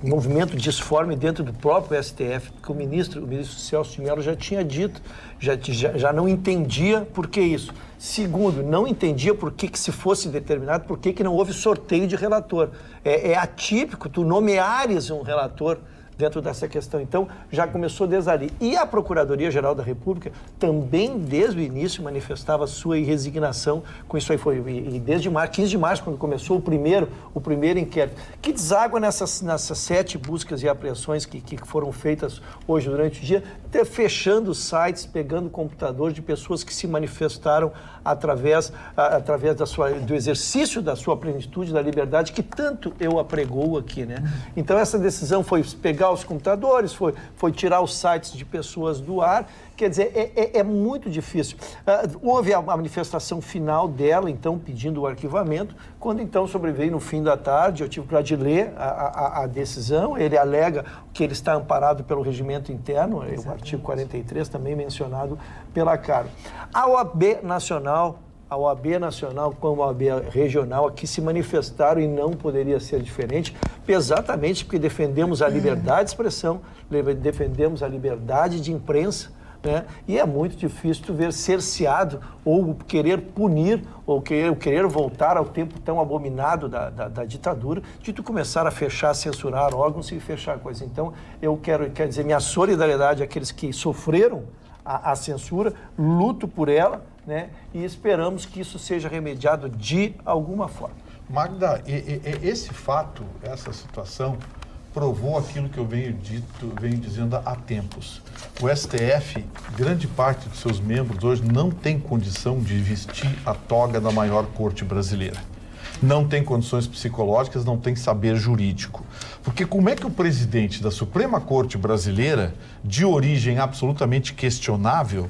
movimento disforme dentro do próprio STF, porque o ministro Celso de Mello já tinha dito, já não entendia por que isso. Segundo, não entendia por que se fosse determinado, por que não houve sorteio de relator. É atípico tu nomeares um relator dentro dessa questão. Então, já começou desde ali. E a Procuradoria-Geral da República também, desde o início, manifestava sua resignação com isso aí. Foi e desde 15 de março, quando começou o primeiro inquérito, que deságua nessas 7 buscas e apreensões que foram feitas hoje durante o dia, fechando sites, pegando computadores de pessoas que se manifestaram através do exercício da sua plenitude, da liberdade, que tanto eu apregoo aqui, né? Então, essa decisão foi pegar os computadores, foi tirar os sites de pessoas do ar. Quer dizer, é muito difícil. Houve a manifestação final dela, então, pedindo o arquivamento. Quando, então, sobreveio no fim da tarde, eu tive para de ler a decisão. Ele alega que ele está amparado pelo regimento interno, o artigo 43, também mencionado pela Carla. A OAB Nacional, como a OAB regional, aqui se manifestaram e não poderia ser diferente, exatamente porque defendemos a liberdade de expressão, defendemos a liberdade de imprensa, né? E é muito difícil tu ver cerceado ou querer punir ou querer voltar ao tempo tão abominado da ditadura, de tu começar a fechar, censurar órgãos e fechar coisas. Então, eu quero dizer minha solidariedade àqueles que sofreram a censura, luto por ela, né? E esperamos que isso seja remediado de alguma forma. Magda, esse fato, essa situação, provou aquilo que eu venho dizendo há tempos. O STF, grande parte dos seus membros hoje não tem condição de vestir a toga da maior corte brasileira. Não tem condições psicológicas, não tem saber jurídico. Porque como é que o presidente da Suprema Corte Brasileira, de origem absolutamente questionável,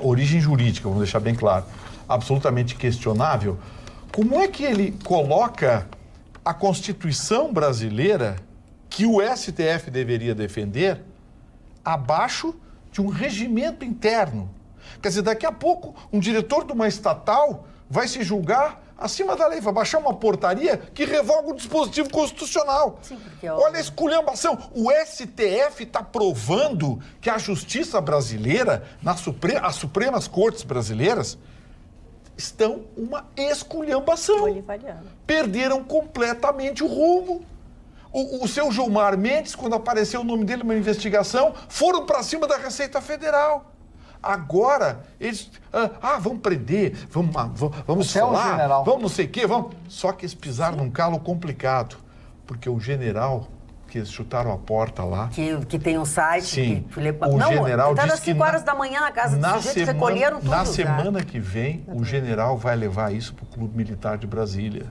origem jurídica, vamos deixar bem claro, absolutamente questionável, como é que ele coloca a Constituição brasileira, que o STF deveria defender, abaixo de um regimento interno? Quer dizer, daqui a pouco, um diretor de uma estatal vai se julgar acima da lei, vai baixar uma portaria que revoga o dispositivo constitucional. Sim, porque olha a esculhambação. O STF está provando que a justiça brasileira, as Supremas Cortes brasileiras, estão uma esculhambação. Perderam completamente o rumo. O seu Gilmar Mendes, quando apareceu o nome dele numa investigação, foram para cima da Receita Federal. Agora, eles... vamos prender, vamos falar, vamos não sei o quê, vamos... Só que eles pisaram num calo complicado, porque o general, que eles chutaram a porta lá... Que tem um site... Sim, o general disse às 5 horas da manhã na casa do sujeito, recolheram tudo. Na semana que vem, o general vai levar isso para o Clube Militar de Brasília.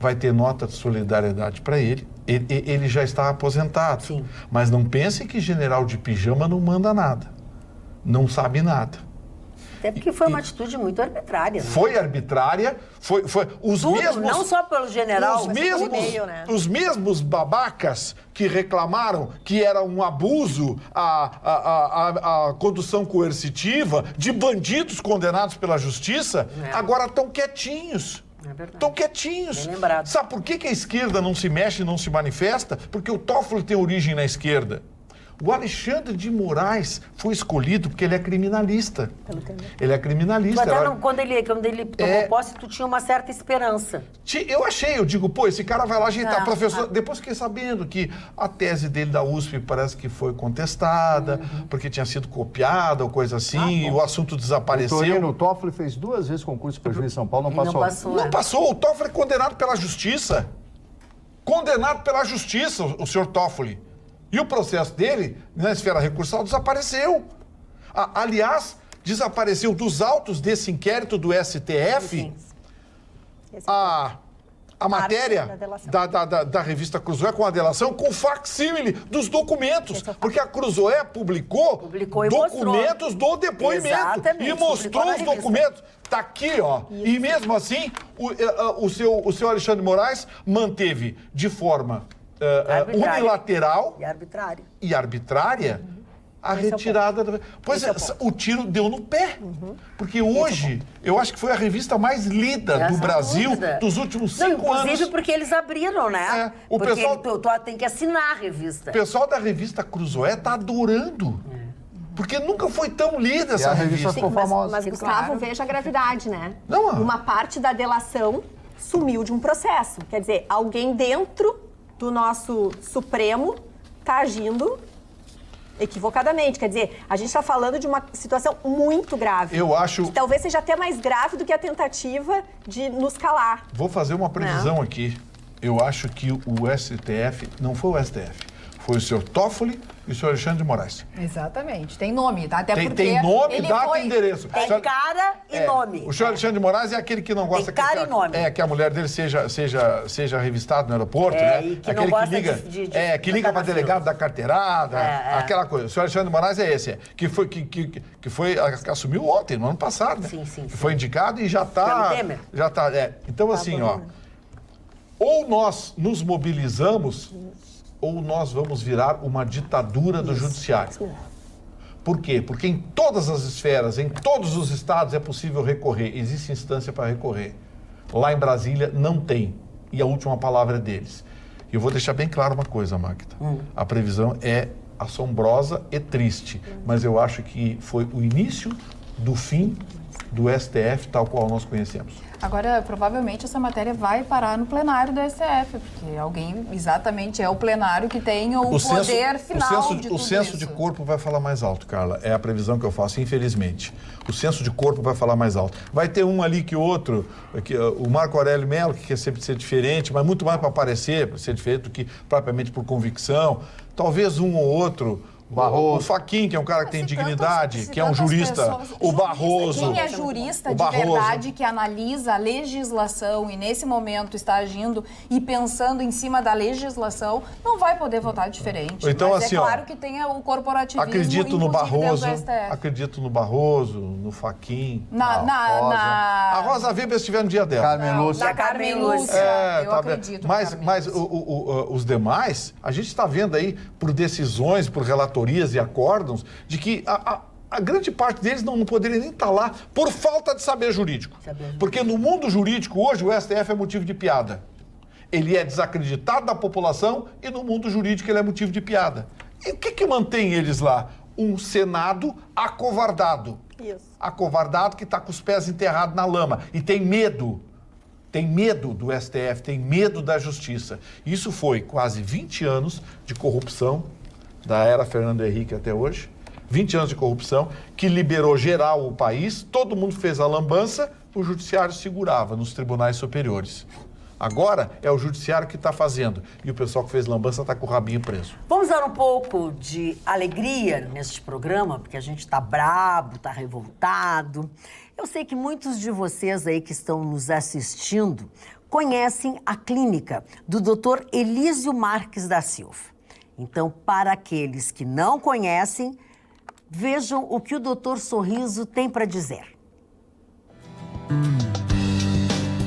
Vai ter nota de solidariedade para ele. Ele já está aposentado. Sim. Mas não pense que general de pijama não manda nada. Não sabe nada. Até porque foi uma atitude muito arbitrária. Né? Foi arbitrária, foi os tudo, mesmos... não só pelo general, os mesmos babacas que reclamaram que era um abuso a condução coercitiva de bandidos condenados pela justiça, agora estão quietinhos. Estão quietinhos. Bem lembrado. Sabe por que a esquerda não se mexe e não se manifesta? Porque o Toffoli tem origem na esquerda. O Alexandre de Moraes foi escolhido porque ele é criminalista. Ele é criminalista. Quando ele tomou posse, tu tinha uma certa esperança. Eu digo, esse cara vai lá ajeitar. Professor, depois fiquei sabendo que a tese dele da USP parece que foi contestada, porque tinha sido copiada ou coisa assim, e o assunto desapareceu. O Toffoli fez 2 vezes concurso para juiz de São Paulo, não passou. Não passou. O Toffoli é condenado pela justiça. Condenado pela justiça, o senhor Toffoli. E o processo dele, na esfera recursal, desapareceu. Aliás, desapareceu dos autos desse inquérito do STF a matéria da revista Cruzoé com a delação, com facsímile dos documentos. Porque a Cruzoé publicou documentos do depoimento. Exatamente, e mostrou os documentos. Está aqui, ó. Isso. E mesmo assim, o seu Alexandre de Moraes manteve de forma... unilateral e arbitrária a retirada... O tiro deu no pé. Porque hoje, eu acho que foi a revista mais lida do Brasil dos últimos 5 anos. Inclusive porque eles abriram, né? Porque tu tem que assinar a revista. O pessoal da revista Cruzoé está adorando. Porque nunca foi tão lida essa revista. Ficou famosa. Mas Gustavo, veja a gravidade, né? Uma parte da delação sumiu de um processo. Quer dizer, alguém dentro do nosso Supremo está agindo equivocadamente. Quer dizer, a gente está falando de uma situação muito grave. Eu acho... Que talvez seja até mais grave do que a tentativa de nos calar. Vou fazer uma previsão aqui. Eu acho que o STF... Não foi o STF. Foi o senhor Toffoli e o senhor Alexandre de Moraes. Exatamente. Tem nome, tá? Até porque tem nome, data e endereço. Tem cara e nome. O senhor Alexandre de Moraes é aquele que não gosta... Tem cara e nome. Que a mulher dele seja revistada no aeroporto, né? E que aquele não gosta que liga para delegado da carteirada, aquela coisa. O senhor Alexandre de Moraes é esse, que assumiu ontem, no ano passado, né? Sim. Que foi indicado e já está... Então, assim, ou nós nos mobilizamos... ou nós vamos virar uma ditadura do judiciário. Por quê? Porque em todas as esferas, em todos os estados é possível recorrer, existe instância para recorrer. Lá em Brasília não tem, e a última palavra é deles. E eu vou deixar bem claro uma coisa, Magda. A previsão é assombrosa e triste, mas eu acho que foi o início do fim do STF tal qual nós conhecemos. Agora, provavelmente, essa matéria vai parar no plenário do STF, porque alguém exatamente é o plenário que tem o poder final de tudo O senso isso. de corpo vai falar mais alto, Carla. É a previsão que eu faço, infelizmente. O senso de corpo vai falar mais alto. Vai ter um ali que outro, o Marco Aurélio Mello, que quer sempre ser diferente, mas muito mais para aparecer, para ser diferente do que propriamente por convicção. Talvez um ou outro... O Fachin, que é um cara que tem dignidade, que é um jurista. O Barroso. Quem é jurista de verdade, que analisa a legislação e nesse momento está agindo e pensando em cima da legislação, não vai poder votar diferente. Então, mas assim, é claro que tem o corporativismo. Acredito no Barroso, no Fachin. A Rosa Weber estiver no dia dela. Carmen Lúcia. Eu acredito. Mas os demais, a gente está vendo aí por decisões, por relatórias e acórdãos, de que a grande parte deles não poderia nem estar lá por falta de saber jurídico. Porque no mundo jurídico, hoje, o STF é motivo de piada. Ele é desacreditado da população e no mundo jurídico ele é motivo de piada. E o que mantém eles lá? Um Senado acovardado. Isso. Acovardado que está com os pés enterrados na lama e tem medo. Tem medo do STF, tem medo da justiça. Isso foi quase 20 anos de corrupção, da era Fernando Henrique até hoje. 20 anos de corrupção, que liberou geral o país, todo mundo fez a lambança, o judiciário segurava nos tribunais superiores. Agora é o judiciário que está fazendo e o pessoal que fez lambança está com o rabinho preso. Vamos dar um pouco de alegria neste programa, porque a gente está brabo, está revoltado. Eu sei que muitos de vocês aí que estão nos assistindo conhecem a clínica do Dr. Elísio Marques da Silva. Então, para aqueles que não conhecem, vejam o que o Dr. Sorriso tem para dizer.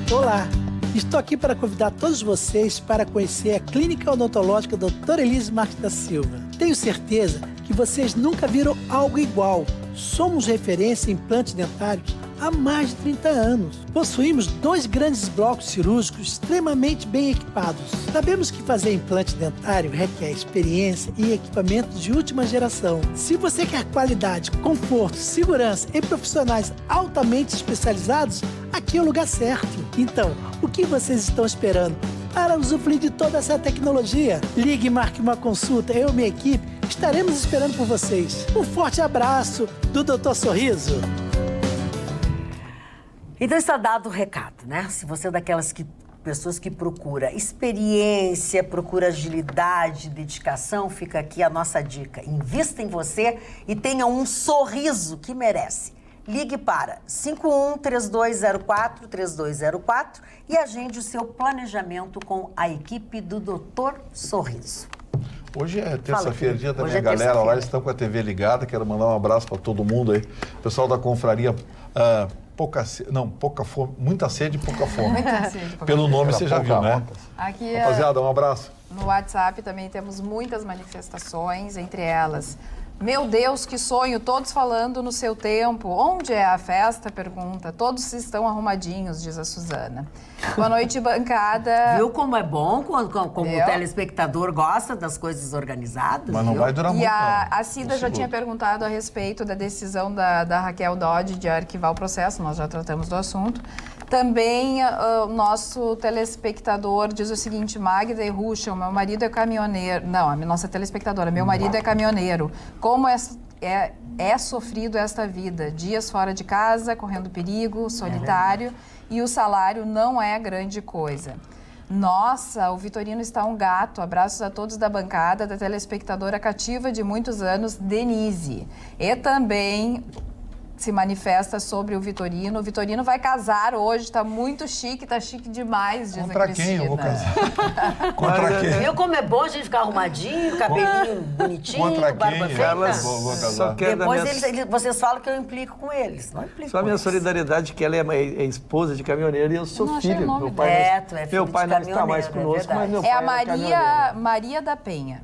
Olá, estou aqui para convidar todos vocês para conhecer a Clínica Odontológica Dr. Elísio Marques da Silva. Tenho certeza que vocês nunca viram algo igual. Somos referência em implantes dentários há mais de 30 anos. Possuímos 2 grandes blocos cirúrgicos extremamente bem equipados. Sabemos que fazer implante dentário requer experiência e equipamentos de última geração. Se você quer qualidade, conforto, segurança e profissionais altamente especializados, aqui é o lugar certo. Então, o que vocês estão esperando para usufruir de toda essa tecnologia? Ligue e marque uma consulta. Eu e minha equipe estaremos esperando por vocês. Um forte abraço do Dr. Sorriso. Então está dado o recado, né? Se você é daquelas pessoas que procura experiência, procura agilidade, dedicação, fica aqui a nossa dica. Invista em você e tenha um sorriso que merece. Ligue para 51-3204-3204 e agende o seu planejamento com a equipe do Dr. Sorriso. Hoje é terça-feira, dia da minha galera lá, eles estão com a TV ligada, quero mandar um abraço para todo mundo aí. Pessoal da confraria, muita sede e pouca fome. Muita sede, pouca Pelo nome você já viu, né? Aqui, rapaziada, um abraço. No WhatsApp também temos muitas manifestações, entre elas: meu Deus, que sonho, todos falando no seu tempo. Onde é a festa? Pergunta. Todos estão arrumadinhos, diz a Suzana. Boa noite, bancada. Viu como é bom, como o telespectador gosta das coisas organizadas? Mas não vai durar muito, não. A Cida já tinha perguntado a respeito da decisão da Raquel Dodge de arquivar o processo, nós já tratamos do assunto. Também o nosso telespectador diz o seguinte: Magda e Ruschel, meu marido é caminhoneiro. Não, a nossa telespectadora, meu marido é caminhoneiro. Como é sofrido esta vida? Dias fora de casa, correndo perigo, solitário, e o salário não é grande coisa. Nossa, o Vitorino está um gato. Abraços a todos da bancada, da telespectadora cativa de muitos anos, Denise. E também se manifesta sobre o Vitorino. O Vitorino vai casar hoje, tá muito chique, tá chique demais, diz Contra a Cristina. quem eu vou casar? Contra quem? Viu como é bom a gente ficar arrumadinho, cabelinho bonitinho, Contra barba quem? feita? Vou casar. Só quero Depois vocês falam que eu implico com eles. Não implico Só a com minha eles. solidariedade, que ela é esposa de caminhoneiro e eu sou Não achei filho. o nome Meu pai, dela. Tu é filho meu de pai não está mais caminhoneiro, conosco, é mas meu É pai a era caminhoneiro. Maria da Penha.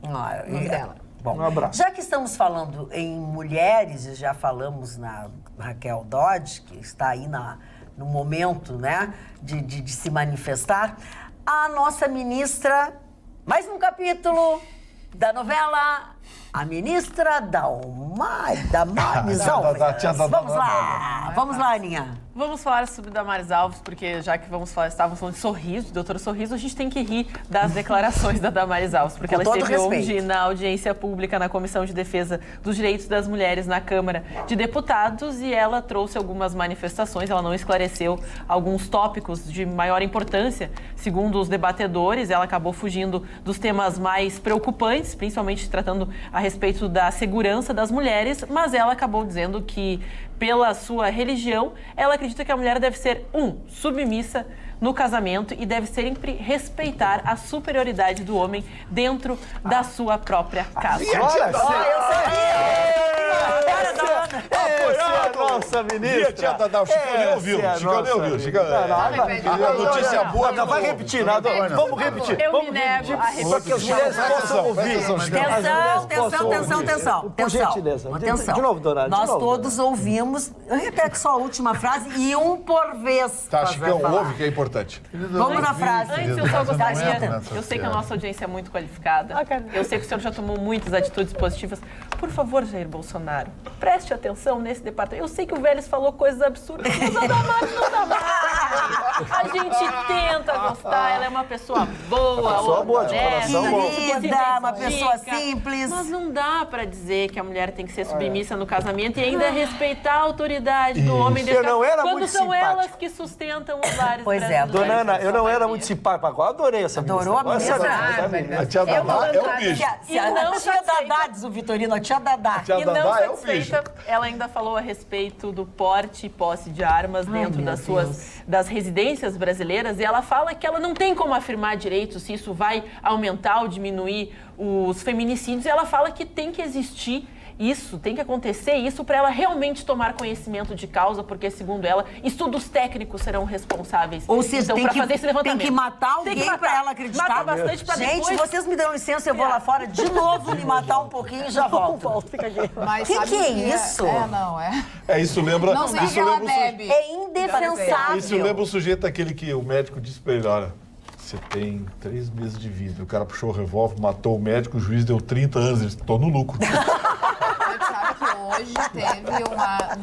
O nome dela. Bom, Um abraço. já que estamos falando em mulheres, e já falamos na Raquel Dodge, que está aí no momento, né, de se manifestar, a nossa ministra, mais um capítulo da novela, a ministra Damares Alves. Vamos lá, Aninha. Vamos falar sobre Damares Alves, porque já que estávamos falando de sorriso, de doutor Sorriso, a gente tem que rir das declarações da Damares Alves, porque ela esteve hoje na audiência pública na Comissão de Defesa dos Direitos das Mulheres na Câmara de Deputados e ela trouxe algumas manifestações, ela não esclareceu alguns tópicos de maior importância, segundo os debatedores, ela acabou fugindo dos temas mais preocupantes, principalmente tratando a respeito da segurança das mulheres, mas ela acabou dizendo que, pela sua religião, ela acredita que a mulher deve ser, submissa no casamento e deve sempre respeitar a superioridade do homem dentro da sua própria casa. Olha, nossa ministra. Tia Dadá, o Chico nem ouviu. Chico nem ouviu. A notícia boa. Não, vai repetir, Nado. Vamos repetir. Eu me nego a repetir. Para que as mulheres possam ouvir. Atenção. Por gentileza. Atenção. De novo, Dona. Nós todos ouvimos. Repete só a última frase e um por vez. Tá, Chicão, ouve que é importante. Vamos na frase. Antes, eu só gostaria... Eu sei que a nossa audiência é muito qualificada. Eu sei que o senhor já tomou muitas atitudes positivas. Por favor, Jair Bolsonaro, preste atenção nesse departamento. Eu sei que o Vélez falou coisas absurdas, mas a Damares não dá mais. A gente tenta gostar, ela é uma pessoa boa, pessoa boa, de coração bom. Querida, uma pessoa simples. Mas não dá pra dizer que a mulher tem que ser submissa no casamento e ainda respeitar a autoridade do homem desse Eu não era quando muito são simpático. elas que sustentam os lares Pois é, brasileiros. Dona Ana, eu não era muito simpático. Agora adorei essa ministra. Adorou a ministra? A tia Dadá é um bicho. A tia Dadá, diz o Vitorino, a tia Dadá. E não satisfeita, ela ainda falou a respeito do porte e posse de armas dentro das residências brasileiras, e ela fala que ela não tem como afirmar direito se isso vai aumentar ou diminuir os feminicídios, e ela fala que tem que existir isso, tem que acontecer isso para ela realmente tomar conhecimento de causa, porque, segundo ela, estudos técnicos serão responsáveis. Ou seja, então, fazer esse levantamento. Tem que matar alguém para ela acreditar. Mata bastante para Gente, depois... vocês me dão licença, eu vou lá fora de novo me matar um pouquinho e já volto. Fica aqui. Que é isso? Isso lembra... Não sei que ela bebe. É indefensável. Isso lembra o sujeito aquele que o médico disse pra ele, olha, você tem 3 meses de vida. O cara puxou o revólver, matou o médico, o juiz deu 30 anos, ele tô no lucro. Sabe que hoje teve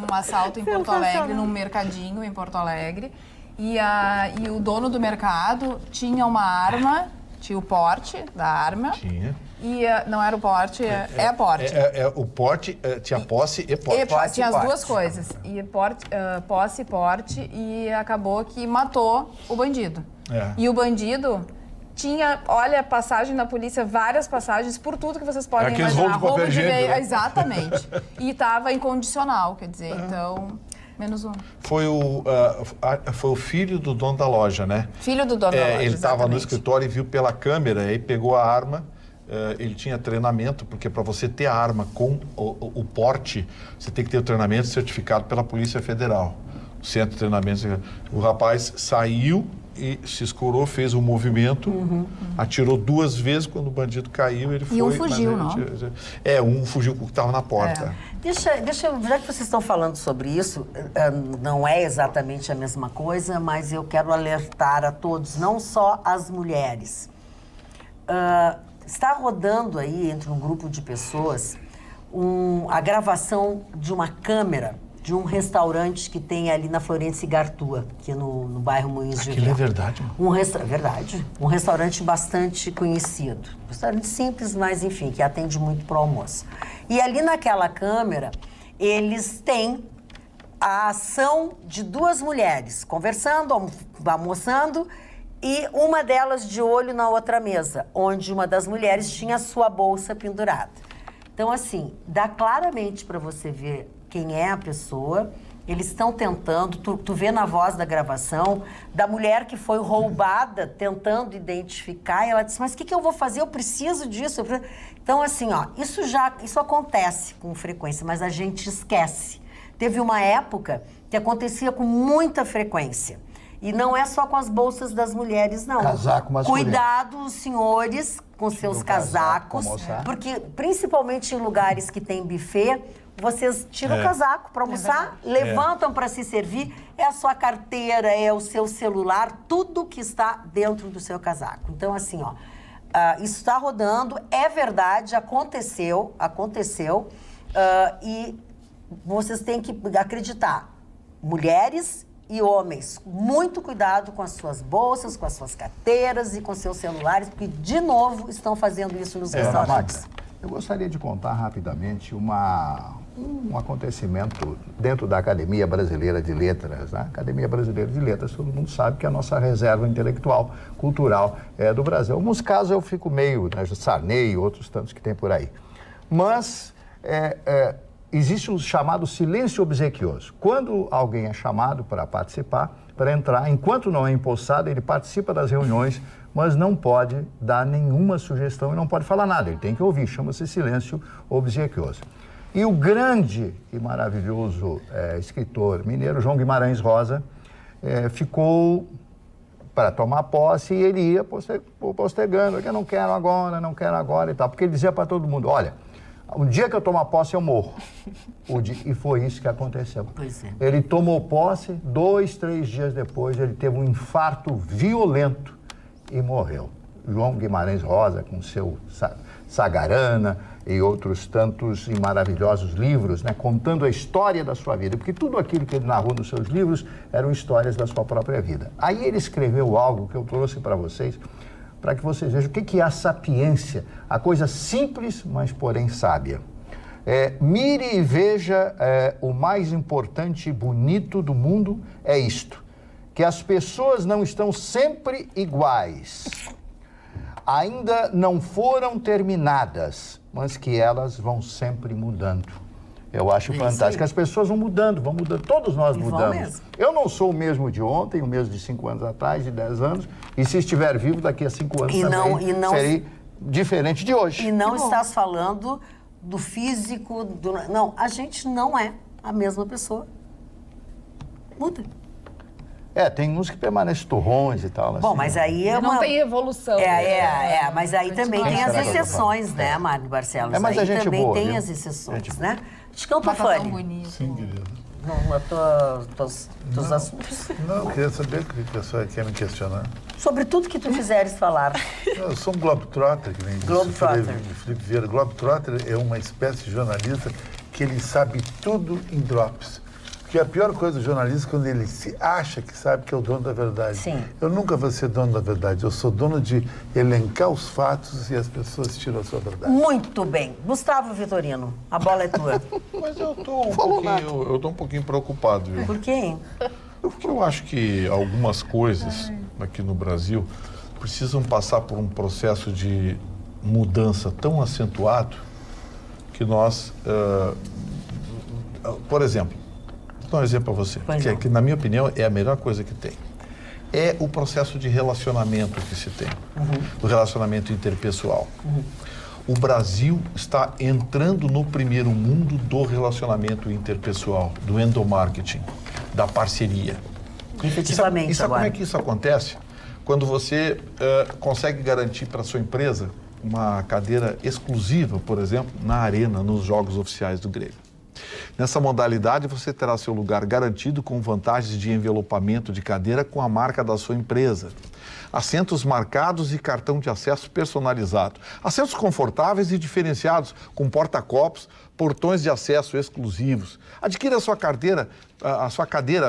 um assalto em Porto Alegre, num mercadinho em Porto Alegre, e o dono do mercado tinha uma arma, tinha o porte da arma. Tinha. E não era o porte, é porte. O porte, tinha posse e porte. Tinha as duas coisas. E posse e porte, e acabou que matou o bandido. E o bandido tinha, olha, passagem na polícia, várias passagens por tudo que vocês podem imaginar. Roubo de papel, né? Exatamente. E estava incondicional, quer dizer, então... Menos um. Foi o filho do dono da loja, né? Filho do dono da loja, ele estava no escritório e viu pela câmera, aí pegou a arma. Ele tinha treinamento, porque para você ter a arma com o porte, você tem que ter o treinamento certificado pela Polícia Federal. O centro de treinamento. O rapaz saiu e se escorou, fez um movimento, atirou 2 vezes, quando o bandido caiu, ele foi... E um fugiu, não? Um fugiu porque estava na porta. Deixa eu, já que vocês estão falando sobre isso, não é exatamente a mesma coisa, mas eu quero alertar a todos, não só as mulheres. Está rodando aí, entre um grupo de pessoas, a gravação de uma câmera de um restaurante que tem ali na Florêncio Gartua, aqui no bairro Moinhos de Vento. Aquilo é verdade, mano. Verdade. Um restaurante bastante conhecido. Um restaurante simples, mas enfim, que atende muito pro almoço. E ali naquela câmera, eles têm a ação de 2 mulheres conversando, almoçando, e uma delas de olho na outra mesa, onde uma das mulheres tinha a sua bolsa pendurada. Então, assim, dá claramente para você ver quem é a pessoa. Eles estão tentando, tu vê na voz da gravação, da mulher que foi roubada, tentando identificar, e ela disse, mas o que eu vou fazer? Eu preciso disso. Então, assim, ó, isso acontece com frequência, mas a gente esquece. Teve uma época que acontecia com muita frequência. E não é só com as bolsas das mulheres, não. Casaco masculino. Cuidado, senhores, com seus casacos, porque principalmente em lugares que tem buffet, vocês tiram o casaco para almoçar, levantam para se servir, é a sua carteira, é o seu celular, tudo que está dentro do seu casaco. Então, assim, ó, isso está rodando, é verdade, aconteceu, e vocês têm que acreditar, mulheres e homens, muito cuidado com as suas bolsas, com as suas carteiras e com seus celulares, porque, de novo, estão fazendo isso nos restaurantes. Eu gostaria de contar rapidamente um acontecimento dentro da Academia Brasileira de Letras. Né? Academia Brasileira de Letras, todo mundo sabe que é a nossa reserva intelectual, cultural do Brasil. Em alguns casos eu fico meio, né, Sarney e outros tantos que tem por aí. Mas existe o chamado silêncio obsequioso. Quando alguém é chamado para participar, para entrar, enquanto não é empossado, ele participa das reuniões, mas não pode dar nenhuma sugestão e não pode falar nada. Ele tem que ouvir, chama-se silêncio obsequioso. E o grande e maravilhoso escritor mineiro, João Guimarães Rosa, ficou para tomar posse e ele ia postergando, eu não quero agora e tal, porque ele dizia para todo mundo, olha, um dia que eu tomar posse eu morro. E foi isso que aconteceu. Pois é. Ele tomou posse, 2, 3 dias depois ele teve um infarto violento e morreu. João Guimarães Rosa, com seu Sagarana e outros tantos e maravilhosos livros, né, contando a história da sua vida, porque tudo aquilo que ele narrou nos seus livros eram histórias da sua própria vida. Aí ele escreveu algo que eu trouxe para vocês, para que vocês vejam o que é a sapiência, a coisa simples, mas porém sábia. Mire e veja, o mais importante e bonito do mundo é isto, que as pessoas não estão sempre iguais. Ainda não foram terminadas, mas que elas vão sempre mudando. Eu acho fantástico. As pessoas vão mudando, todos nós mudamos. Eu não sou o mesmo de ontem, o mesmo de 5 anos atrás, de 10 anos, e se estiver vivo daqui a 5 anos serei diferente de hoje. E não estás falando do físico, não, a gente não é a mesma pessoa. Muda. Tem uns que permanecem turrões e tal. Bom, assim, mas aí não tem evolução. Mas aí também tem as exceções, né, Mário Barcelos? Mas a gente também boa, tem viu? as exceções, né? Descampa, Fanny. Sim, querida. Teus assuntos. Não, eu queria saber o que a pessoa quer me questionar. Sobre tudo que tu quiseres falar. Eu sou um globetrotter, que nem disse o Felipe Vieira. Globetrotter é uma espécie de jornalista que ele sabe tudo em drops. Porque a pior coisa do jornalista é quando ele se acha que sabe que é o dono da verdade. Sim. Eu nunca vou ser dono da verdade. Eu sou dono de elencar os fatos e as pessoas tiram a sua verdade. Muito bem. Gustavo Vitorino, a bola é tua. Mas eu tô um pouquinho preocupado, viu? Por quê? Porque eu acho que algumas coisas aqui no Brasil precisam passar por um processo de mudança tão acentuado que nós... por exemplo, vou dar um exemplo para você, que na minha opinião é a melhor coisa que tem. É o processo de relacionamento que se tem, o relacionamento interpessoal. O Brasil está entrando no primeiro mundo do relacionamento interpessoal, do endomarketing, da parceria. Efetivamente, e sabe como é que isso acontece? Quando você consegue garantir para a sua empresa uma cadeira exclusiva, por exemplo, na arena, nos jogos oficiais do Grêmio. Nessa modalidade, você terá seu lugar garantido com vantagens de envelopamento de cadeira com a marca da sua empresa. Assentos marcados e cartão de acesso personalizado. Assentos confortáveis e diferenciados, com porta-copos, portões de acesso exclusivos. Adquira a sua cadeira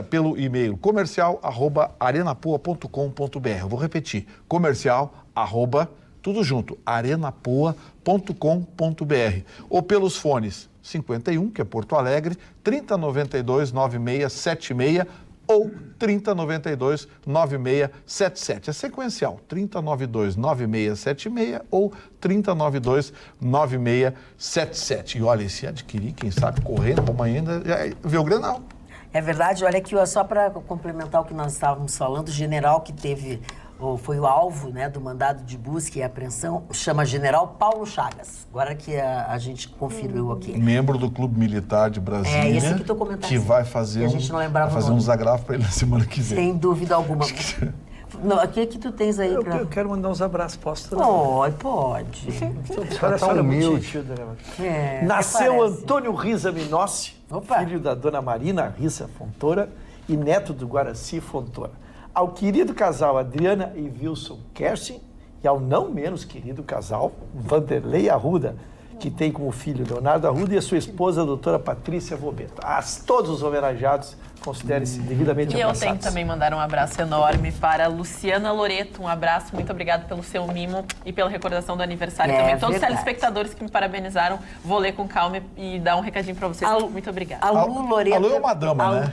pelo e-mail comercial@arenapoa.com.br. Vou repetir, tudo junto, arenapoa.com.br. Ou pelos fones 51, que é Porto Alegre, 3092-9676 ou 3092-9677. É sequencial, 3092-9676 ou 3092-9677. E olha, se adquirir, quem sabe, correndo, vamos ainda ver o Grenal. É verdade, olha aqui, só para complementar o que nós estávamos falando, o general que foi o alvo, né, do mandado de busca e apreensão, chama General Paulo Chagas. Agora que a gente conferiu aqui. Membro do Clube Militar de Brasília. Esse que tu comentaste. Que vai fazer, um desagrafo para ele na semana que vem. Sem dúvida alguma. Não, o que tu tens aí? Eu quero mandar uns abraços, posso? Pode. Parece humilde. Nasceu Antônio Risa Minossi, filho da dona Marina Risa Fontoura e neto do Guaraci Fontoura. Ao querido casal Adriana e Wilson Kerstin e ao não menos querido casal Vanderlei Arruda, que tem como filho Leonardo Arruda e a sua esposa, a doutora Patrícia Vobeto. Todos os homenageados considerem-se devidamente abraçados. E eu tenho que também mandar um abraço enorme para Luciana Loreto. Um abraço, muito obrigado pelo seu mimo e pela recordação do aniversário também. Todos os telespectadores que me parabenizaram, vou ler com calma e dar um recadinho para vocês. Muito obrigada. A Lu Loreto... A Lu é uma dama, né?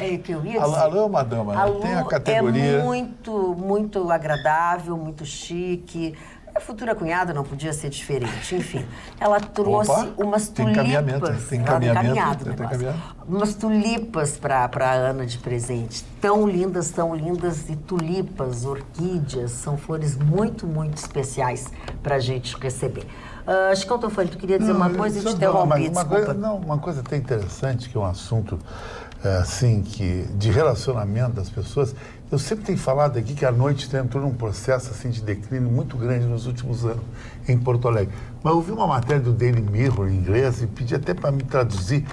A Lu é uma dama, né? Tem a categoria... É muito, muito agradável, muito chique. A futura cunhada não podia ser diferente, enfim. Ela trouxe umas tulipas. Tem encaminhamento. Umas tulipas para a Ana de presente. Tão lindas, e tulipas, orquídeas, são flores muito, muito especiais para a gente receber. Chicão Tofani, tu queria dizer uma coisa e te interrompi, desculpa. Uma coisa até interessante, que é um assunto assim, de relacionamento das pessoas. Eu sempre tenho falado aqui que a noite entrou num processo assim, de declínio muito grande nos últimos anos em Porto Alegre. Mas eu vi uma matéria do Daily Mirror em inglês e pedi até para me traduzir.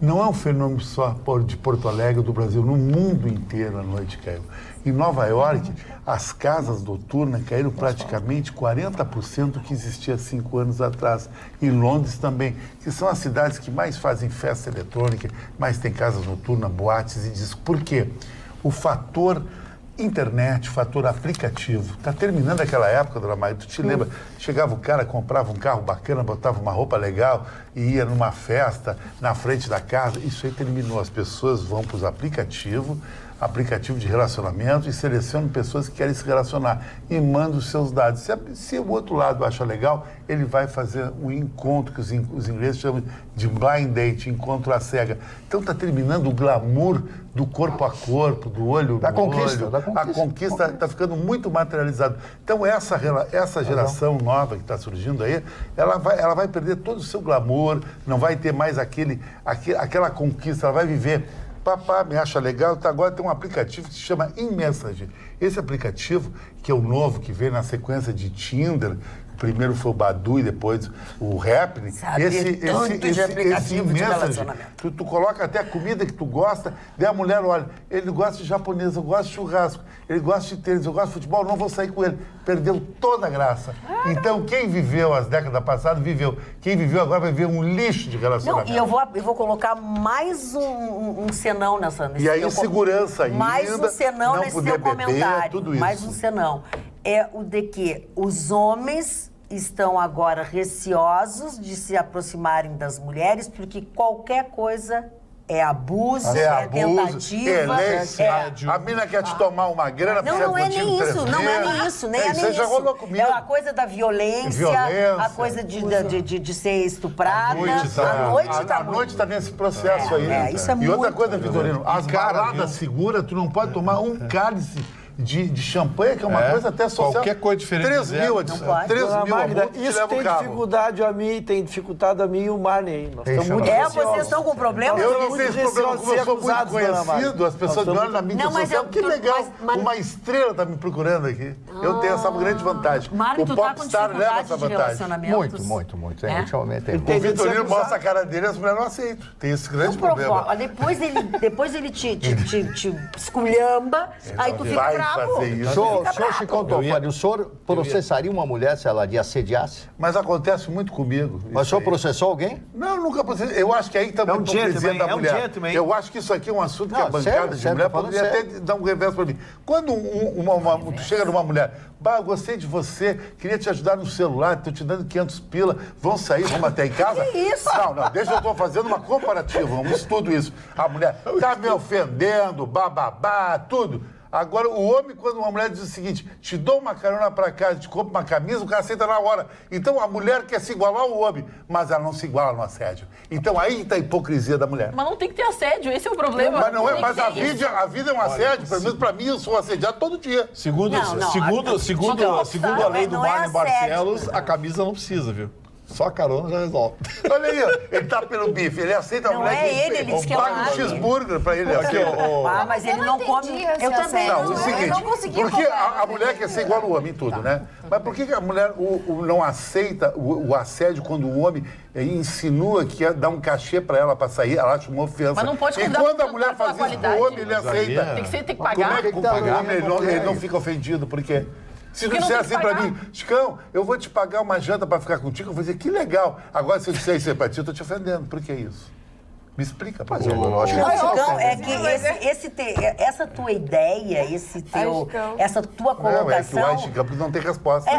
Não é um fenômeno só de Porto Alegre ou do Brasil, no mundo inteiro a noite caiu. Em Nova York, as casas noturnas caíram praticamente 40% do que existia 5 anos atrás. Em Londres também, que são as cidades que mais fazem festa eletrônica, mais tem casas noturnas, boates e discos. Por quê? O fator internet, fator aplicativo. Está terminando aquela época, dona Maria, tu te lembra? Chegava o cara, comprava um carro bacana, botava uma roupa legal e ia numa festa na frente da casa. Isso aí terminou. As pessoas vão para os aplicativos, aplicativo de relacionamento, e selecionam pessoas que querem se relacionar e mandam os seus dados. Se o outro lado acha legal, ele vai fazer um encontro que os ingleses chamam de blind date, encontro à cega. Então está terminando o glamour do corpo a corpo, do olho da no conquista, olho. da conquista. A conquista está ficando muito materializada. Então essa geração nova que está surgindo aí, ela vai perder todo o seu glamour, não vai ter mais aquela conquista, ela vai viver. Papá me acha legal, agora tem um aplicativo que se chama InMessage. Esse aplicativo, que é o novo, que veio na sequência de Tinder, primeiro foi o Badoo e depois o Rap. Esse InMessage, tu coloca até a comida que tu gosta, daí a mulher olha, ele gosta de japonês, eu gosto de churrasco, ele gosta de tênis, eu gosto de futebol, não vou sair com ele. Perdeu toda a graça. Então, quem viveu as décadas passadas, viveu. Quem viveu agora vai ver um lixo de relacionamento. Não, e eu vou colocar mais um senão nesse E aí, segurança ainda. Mais um senão nesse teu comentário. Tudo isso. Mais um senão. É o de que os homens estão agora receosos de se aproximarem das mulheres, porque qualquer coisa é abuso, tentativa. A mina quer te tomar uma grana pra não é nem isso, não é nem isso, nem é nem isso. Rolou comigo. É a coisa da violência, a coisa de ser estuprada. A noite tá nesse processo aí. Isso é e outra coisa, Vitorino, as baladas seguras, tu não pode tomar um cálice de champanhe, que é uma coisa até social. Qualquer coisa diferente. 3 mil, 3 mil Magda, isso tem dificultado a mim e o Marney. Nós estamos muito vocês estão com problema? Eu não tenho esse problema, como eu sou muito conhecido, as pessoas me olham na mídia social. Que legal, uma estrela está me procurando aqui. Eu tenho essa grande vantagem. O popstar leva essa vantagem. Muito. Ultimamente O Vitorino mostra a cara dele e as mulheres não aceitam. Tem esse grande problema. Depois ele te esculhamba, aí tu fica bravo. Senhor Chicão Tofani, o senhor processaria uma mulher se ela lhe assediasse? Mas acontece muito comigo. Mas o senhor processou alguém? Não, nunca processei. Eu acho que aí também é hipocrisia da mulher. Eu acho que isso aqui é um assunto que a bancada de mulher poderia até dar um reverso para mim. Quando tu chega numa mulher, gostei de você, queria te ajudar no celular, estou te dando 500 pila, vamos sair, vamos até em casa? Que isso? Não, deixa eu estou fazendo uma comparativa, um estudo isso. A mulher tá me ofendendo, bababá, tudo. Agora, o homem, quando uma mulher diz o seguinte, te dou uma carona para casa, te compro uma camisa, o cara aceita na hora. Então, a mulher quer se igualar ao homem, mas ela não se iguala no assédio. Então, aí está a hipocrisia da mulher. Mas não tem que ter assédio, esse é o problema. Mas não é, mas a vida é um assédio, pelo menos para mim, eu sou assediado todo dia. Segundo a lei do Marne Barcelos, a camisa não precisa, viu? Só a carona já resolve. Olha aí, ó. Ele tá pelo bife, ele aceita a mulher que ele disse que é paga um cheeseburger pra ele. Aqui, mas ele não come. Eu também. Não, o seguinte, porque a mulher quer ser igual ao homem em tudo, né? Mas por que a mulher não aceita o assédio quando o homem insinua que ia dar um cachê pra ela pra sair, ela acha uma ofensa. Mas não pode e quando a mulher faz isso pro homem, ele aceita. Tem que pagar. Como é que o homem ele não fica ofendido? Por quê? Se tu disser assim pra mim, Chicão, eu vou te pagar uma janta pra ficar contigo, eu vou dizer, que legal. Agora, se eu disser isso aí pra ti, eu tô te ofendendo. Por que isso? Me explica, por Mas favor. eu acho que Não, é Chicão, é que essa tua ideia, essa tua Não, é que o colocação... White Campos não tem resposta. É A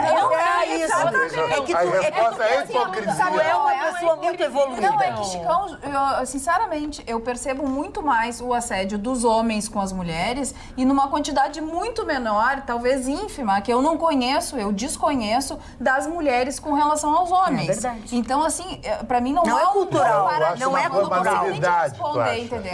resposta é tu hipocrisia. é uma pessoa muito evoluída. Não, é que, Chicão, sinceramente, eu percebo muito mais o assédio dos homens com as mulheres e numa quantidade muito menor, talvez ínfima, que eu não conheço, eu desconheço, das mulheres com relação aos homens. É verdade. Então, assim, pra mim não é cultural. Não é cultural.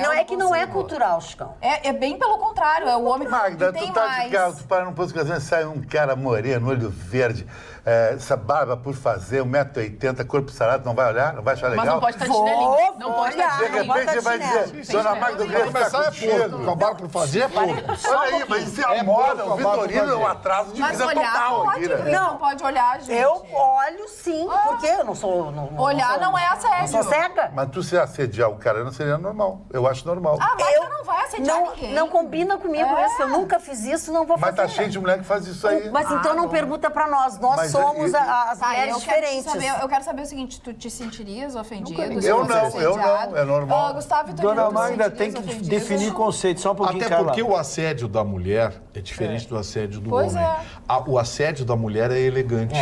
Não é que não é cultural, Chicão. É bem pelo contrário, é o homem Magda, que tem tu tá mais. de carro, tu para num posto de gasolina, sai um cara moreno, olho verde, essa barba por fazer, 1,80 m, corpo sarado, não vai olhar? Não vai achar legal? Mas não pode estar de chinelinho. Não pode estar de De chinelinho. repente você vai dizer, dona Magda, eu queria ficar contigo. Com a barba por fazer é pouco. Olha aí, mas isso é a moda, o Vitorino é um atraso de Mas vida olhar total pode, aqui, né? não pode olhar, gente. Eu olho sim, porque eu não sou... Olhar não é assédio. Não sou cega. Mas tu se assediar o cara não seria normal. Eu acho normal. Ah, mas você não vai assediar ninguém. Não combina comigo isso. Eu nunca fiz isso, não vou Mas fazer. tá cheio de mulher que faz isso aí. Mas então não pergunta pra nós. Nós Mas somos as Tá, mulheres diferentes. Eu quero saber o seguinte, tu te sentirias ofendido? Eu não, é normal. Gustavo Vitorino, Dona tu Magda te tem sentirias que ofendido? definir conceito, só um pouquinho, Até Carla. porque o assédio da mulher é diferente do assédio do Pois homem. é. O assédio da mulher é elegante.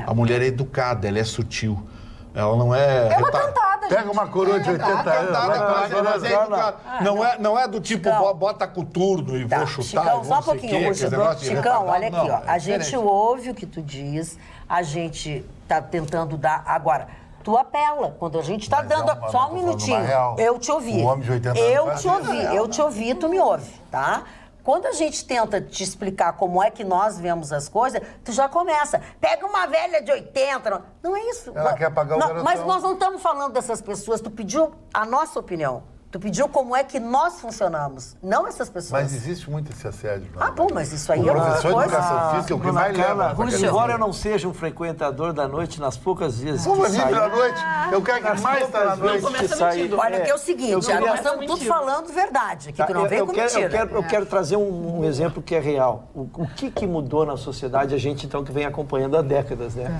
A mulher é educada, ela é sutil. Ela não é... É uma cantada, gente. Pega uma coroa de 80 anos. Mas é educada. Não é do tipo, bota coturno e vou chutar. Chicão, e só um não sei o pouquinho, quê, Ruxa. aquele negócio de Chicão, retardado. olha aqui, Não, ó. A é gente diferente. ouve o que tu diz, a gente tá tentando dar... Agora, tu apela. Quando a gente tá Mas dando... é uma- Só eu um tô minutinho. falando uma real. Eu te ouvi. O homem de 80 anos Eu faz te isso, ouvi. né? Eu te ouvi, tu me ouve, tá? Quando a gente tenta te explicar como é que nós vemos as coisas, tu já começa. Pega uma velha de 80. Não é isso. Ela quer apagar o garotão. Mas nós não estamos falando dessas pessoas. Tu pediu a nossa opinião. Tu pediu como é que nós funcionamos, não essas pessoas. Mas existe muito esse assédio. Ah, bom, mas isso aí O é uma professor de coisa... educação física é o que Dona mais Carla, leva. Ruxa. embora eu não seja um frequentador da noite, nas poucas vezes Como que vir saí... pela noite? Eu quero que mais está na noite. que saí... Olha, que é o seguinte, eu queria- nós estamos tudo falando verdade aqui, tu não vem com mentira. Eu quero trazer um exemplo que é real. O que mudou na sociedade, a gente então que vem acompanhando há décadas, né?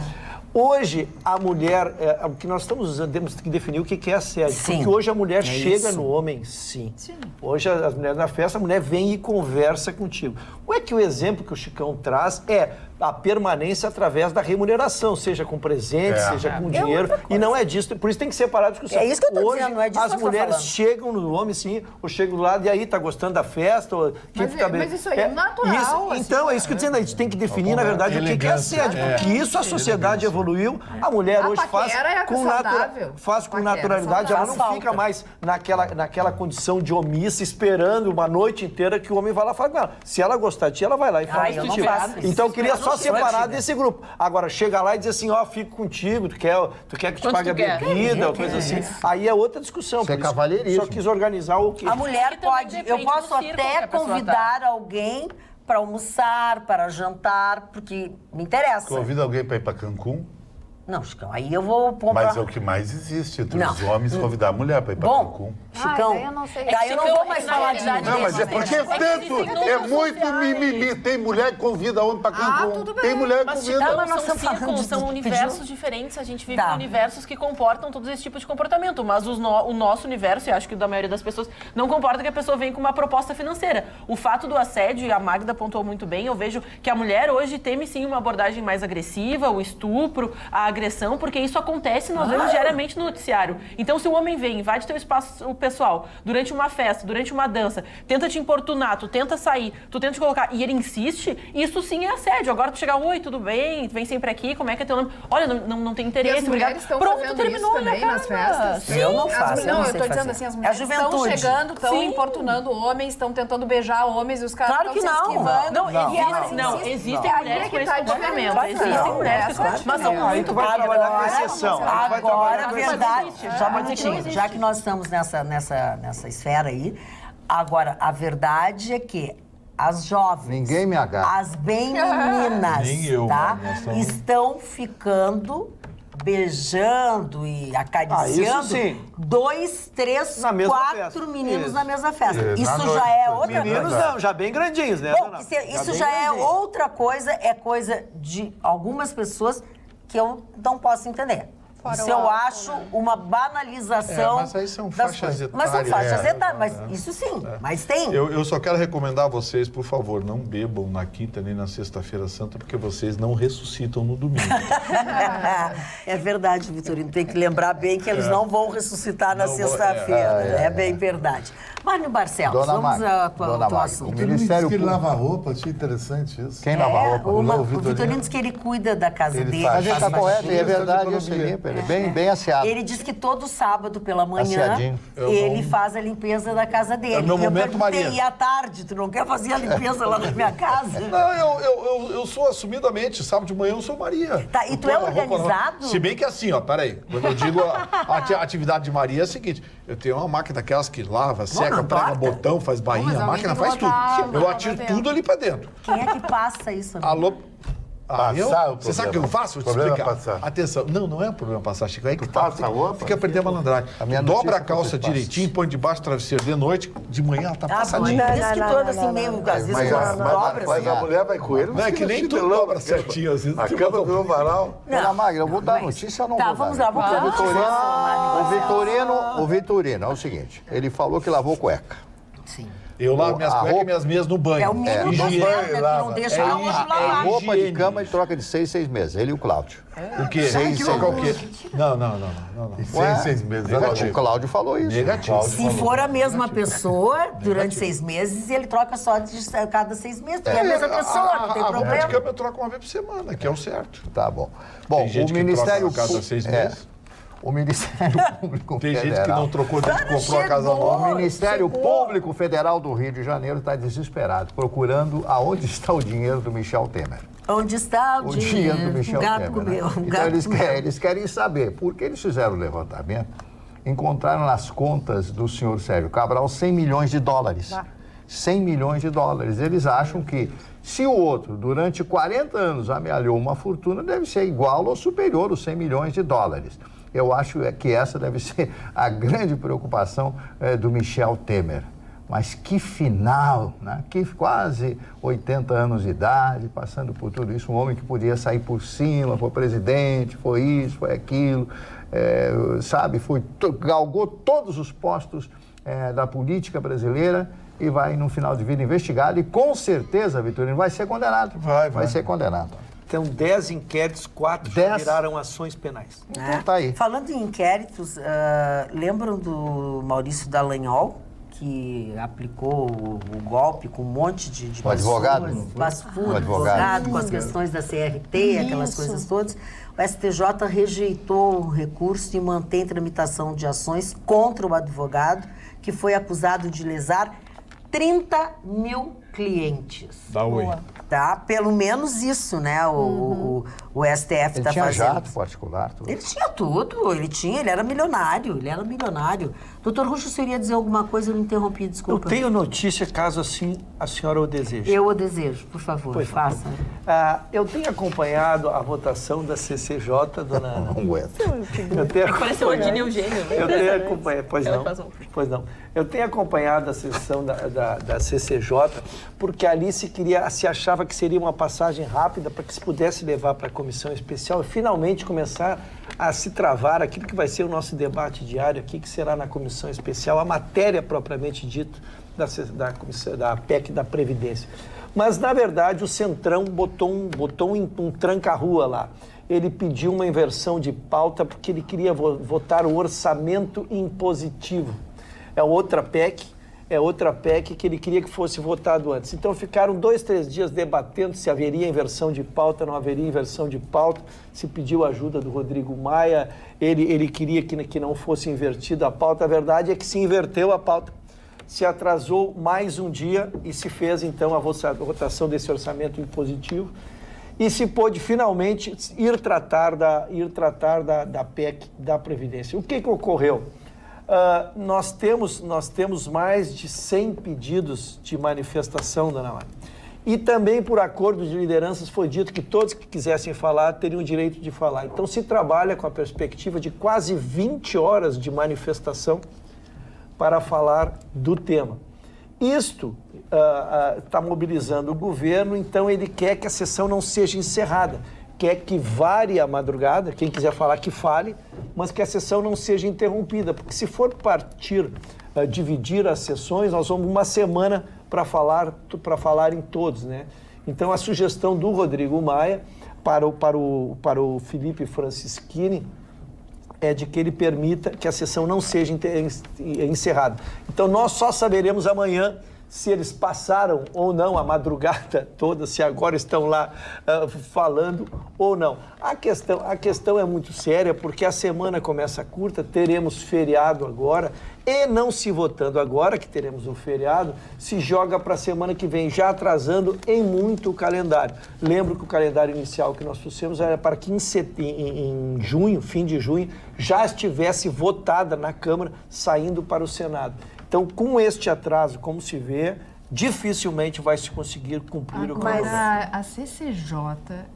Hoje, a mulher, o que nós estamos usando, temos que definir o que é assédio. Sim. Porque hoje a mulher chega isso. no homem, sim. Hoje, as mulheres na festa, a mulher vem e conversa contigo. Não é que o exemplo que o Chicão traz é a permanência através da remuneração, seja com presente, seja com dinheiro, e não é disso. Por isso tem que separar a discussão. É isso que eu tô Hoje, dizendo, não é disso as que eu tô mulheres falando. chegam no homem, sim, ou chegam do lado, e aí tá gostando da festa, ou quem Mas fica bem. mas isso aí é natural, assim, então, é isso que eu tô dizendo, a gente tem que definir, na verdade, o que é assédio, porque isso a sociedade evoluiu, a mulher A hoje faz paquera é com, saudável. com Paquera naturalidade, ela não saudável. fica mais naquela condição de omissa, esperando uma noite inteira que o homem vá lá falar com ela. Se ela gostar de ti, ela vai lá e fala eu isso não de ti. faço isso. Então, eu queria Eu só não sou separar antiga. desse grupo. Agora, chega lá e diz assim, ó, fico contigo, tu quer que te Quanto pague a tu quer? bebida, ou coisa assim. Aí é outra discussão. Isso é por isso cavalheirismo. Só quis organizar o que... A mulher E também pode, eu depende posso do círculo que até a pessoa convidar alguém para almoçar, para jantar, porque me interessa. Convida alguém para ir para Cancún, Não, Chicão, aí eu vou comprar... mas é o que mais existe entre Não. os homens convidar a mulher para ir para Bom, Cancún. Chicão, daí eu não sei. daí eu não Chicão, vou mais na falar de realidade, Não, mas é porque é tanto, é muito mimimi. Tem mulher que convida homem para Cancún. tudo bem. Tem mulher que Mas, convida. Chicão, Mas nós são estamos falando círculos, de são tudo. universos diferentes. A gente vive Tá. em universos que comportam todos esse tipo de comportamento. Mas o nosso universo, e acho que o da maioria das pessoas, não comporta que a pessoa vem com uma proposta financeira. O fato do assédio, e a Magda pontuou muito bem, eu vejo que a mulher hoje teme sim uma abordagem mais agressiva, o estupro, a agressão, porque isso acontece, nós vemos diariamente no noticiário. Então, se o homem vem, invade teu espaço pessoal, durante uma festa, durante uma dança, tenta te importunar, tu tenta sair, tu tenta te colocar, e ele insiste, isso sim é assédio. Agora tu chega, oi, tudo bem? Vem sempre aqui, como é que é teu nome? Olha, não tem E interesse, as mulheres estão Pronto, fazendo terminou, isso também né, nas cara? festas? Sim. Eu não As faço, mulheres- eu não sei eu tô dizendo fazer. assim, as É a mulheres estão juventude. chegando, estão Sim. importunando homens, estão tentando beijar homens e os caras Claro estão que se não. esquivando. Não, e elas não, insistem. existem Aí mulheres é com que esse tá comportamento. diferente. Existem Não. mulheres com esse comportamento. Mas são Aí muito tu vai trabalhar com Agora- exceção. Agora, a com verdade, exceção. só um Pode ser que não minutinho, existe. já que nós estamos nessa esfera aí, agora, a verdade é que as jovens, Ninguém me agarra. as bem meninas, Nem eu, tá, mano, nós estamos- estão ficando beijando e acariciando isso sim. 2, 3, Na mesma 4 festa. meninos Isso. na mesma festa. Na Isso noite, já é outra Meninos coisa. não, já bem grandinhos, né? Bom, dona? isso bem já é grandinhos. outra coisa, é coisa de algumas pessoas que eu não posso entender. Fora Isso o eu álcool, acho né? uma banalização. Mas aí são das faixas coisas. etárias. Mas são faixas É, etárias, mas isso sim, mas tem. Eu só quero recomendar a vocês, por favor, não bebam na quinta nem na sexta-feira santa, porque vocês não ressuscitam no domingo. É verdade, Vitorino. Tem que lembrar bem que eles não vão ressuscitar na Não vão, sexta-feira. É bem verdade. Márnio Barcelos, Dona vamos Magda, ao Dona teu Magda, assunto. o Ele me disse Ministério que ele Público. lava roupa, achei interessante isso. Quem lava roupa? O Vitorino. Vitorino diz que ele cuida da casa Ele dele. faz. Mas ele faz está correto, e é faxina. verdade, eu sei limpo, ele é bem asseado. Ele diz que todo sábado pela manhã Assiadinho. ele faz a limpeza da casa dele. É o meu Eu momento, perguntei, Maria. e à tarde, tu não quer fazer a limpeza lá na minha casa? Não, eu sou assumidamente, sábado de manhã eu sou Maria. Tá, e Eu tu é ponho a roupa na- organizado? Se bem que assim, ó, peraí. Quando eu digo a atividade de Maria é a seguinte: eu tenho uma máquina daquelas que lava, seca, não prega importa. botão, faz bainha, mas a alguém máquina tem que faz tudo. botar Eu lá atiro pra dentro. tudo ali pra dentro. Quem é que passa isso? amigo? Alô? Passar eu? é o Você sabe o que eu problema. faço? Vou te O problema é explicar. passar. Atenção. Não é um problema passar, Chico. É que Tu passa a roupa? Fica perdendo a malandragem. A minha Dobra notícia a calça é que eu direitinho, põe debaixo do travesseiro de noite, de manhã ela tá Ah, passadinha. por isso que tu anda assim meio, às vezes, Mas com a- as mas a- dobras. Mas a mulher vai com ele. Não, é que nem fica tudo chinelão, dobra certinho, às vezes A tem cama uma- do meu varal. Dona Magda, eu vou dar a notícia ou não Tá, vou vamos dar? lá, vamos dar O Vitorino é o seguinte, ele falou que lavou cueca. Sim. Eu lavo minhas A cuecas e roupa- minhas meias no banho. É o mínimo do Higiene. banho, né? Que não lava. deixa a alma de A lavar. roupa de higiene. cama ele troca de 6 meses, ele e o Cláudio. O quê? Seis, Trocar o seis quê? Não. E Ué, 6 meses. negativo. O Cláudio falou isso. Negativo. Se for a mesma pessoa, durante 6 meses, ele troca só de cada 6 meses, porque é a mesma pessoa, não tem A roupa de problema. cama eu troco uma vez por semana, que é o certo. Tá bom. Bom, Tem gente o que Ministério troca a cada 6 meses. O Ministério Público Tem Federal. gente que não trocou desde que comprou a casa chegou. nova. O Ministério Público Federal do Rio de Janeiro está desesperado, procurando aonde está o dinheiro do Michel Temer. Onde está O dinheiro do Michel O gato Temer. comeu. Né? O Então gato eles comeu. querem saber, porque eles fizeram o levantamento, encontraram nas contas do senhor Sérgio Cabral 100 milhões de dólares. 100 milhões de dólares. Eles acham que se o outro, durante 40 anos, amealhou uma fortuna, deve ser igual ou superior aos 100 milhões de dólares. Eu acho que essa deve ser a grande preocupação do Michel Temer. Mas que final, né? Que quase 80 anos de idade, passando por tudo isso, um homem que podia sair por cima, foi presidente, foi isso, foi aquilo, sabe? Galgou todos os postos da política brasileira e vai, no final de vida, investigado e com certeza, Vitorino, vai ser condenado. Vai. ser condenado. Então, 10 inquéritos, 4 já 10? viraram ações penais. Então tá aí. Falando em inquéritos, lembram do Maurício Dallagnol, que aplicou o golpe com um monte de O advogado, pessoas, não foi? basfuro, O advogado. com as questões da CRT, aquelas coisas todas. O STJ rejeitou o recurso e mantém tramitação de ações contra o advogado, que foi acusado de lesar 30 mil clientes. Dá oi. Tá? Pelo menos isso, né? O STF Ele está tinha fazendo. jato particular, tudo. Ele tinha tudo, ele era milionário, Doutor Ruxo, você iria dizer alguma coisa? Eu não interrompi, Eu desculpa. tenho notícia, caso assim a senhora o deseje. Eu o desejo, por favor, Pois não. faça. Eu tenho acompanhado a votação da CCJ, dona Ana. Não aguento. Eu tenho Pareceu o Adine Eugênio, né? Eu tenho acompanhado, Ela faz um- pois não. Eu tenho acompanhado a sessão da CCJ, porque ali se achava que seria uma passagem rápida para que se pudesse levar para a comissão especial e finalmente começar a se travar aquilo que vai ser o nosso debate diário aqui, que será na comissão especial, a matéria propriamente dita da PEC da Previdência. Mas, na verdade, o Centrão botou um tranca-rua lá. Ele pediu uma inversão de pauta porque ele queria votar o orçamento impositivo. É outra PEC que ele queria que fosse votado antes. Então ficaram 2, 3 dias debatendo se haveria inversão de pauta, não haveria inversão de pauta, se pediu a ajuda do Rodrigo Maia, ele queria que não fosse invertida a pauta. A verdade é que se inverteu a pauta, se atrasou mais um dia e se fez então a votação desse orçamento impositivo e se pôde finalmente ir tratar da PEC da Previdência. O que ocorreu? Nós temos mais de 100 pedidos de manifestação, dona Mara. E também, por acordo de lideranças, foi dito que todos que quisessem falar teriam o direito de falar. Então, se trabalha com a perspectiva de quase 20 horas de manifestação para falar do tema. Isto está mobilizando o governo, então ele quer que a sessão não seja encerrada. quer que varie a madrugada, quem quiser falar que fale, mas que a sessão não seja interrompida, porque se for dividir as sessões, nós vamos uma semana para falar em todos, né? Então a sugestão do Rodrigo Maia para o Felipe Francischini é de que ele permita que a sessão não seja encerrada. Então nós só saberemos amanhã se eles passaram ou não a madrugada toda, se agora estão lá falando ou não. A questão é muito séria, porque a semana começa curta, teremos feriado agora, e não se votando agora, que teremos um feriado, se joga para a semana que vem, já atrasando em muito o calendário. Lembro que o calendário inicial que nós trouxemos era para que em junho, fim de junho, já estivesse votada na Câmara, saindo para o Senado. Então, com este atraso, como se vê, dificilmente vai se conseguir cumprir o cronograma. Mas a CCJ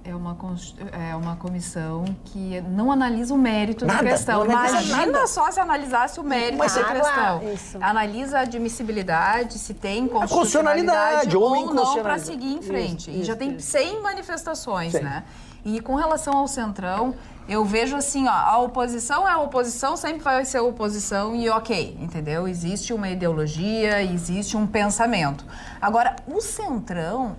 é uma comissão que não analisa o mérito da questão. Imagina só se analisasse o mérito da questão. Analisa a admissibilidade, se tem constitucionalidade ou não para seguir em frente. E já tem 100 manifestações, né? E com relação ao Centrão, eu vejo assim, ó, a oposição sempre vai ser oposição e ok, entendeu? Existe uma ideologia, existe um pensamento. Agora, o Centrão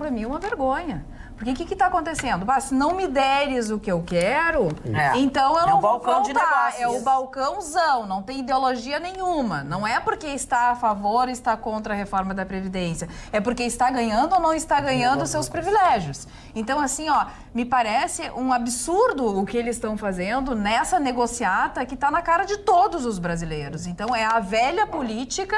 para mim é uma vergonha. Porque o que está acontecendo? Se não me deres o que eu quero, então eu não vou voltar. É o balcãozão, não tem ideologia nenhuma. Não é porque está a favor ou está contra a reforma da Previdência. É porque está ganhando ou não está ganhando os seus privilégios. Então, assim, ó, me parece um absurdo o que eles estão fazendo nessa negociata que está na cara de todos os brasileiros. Então, é a velha política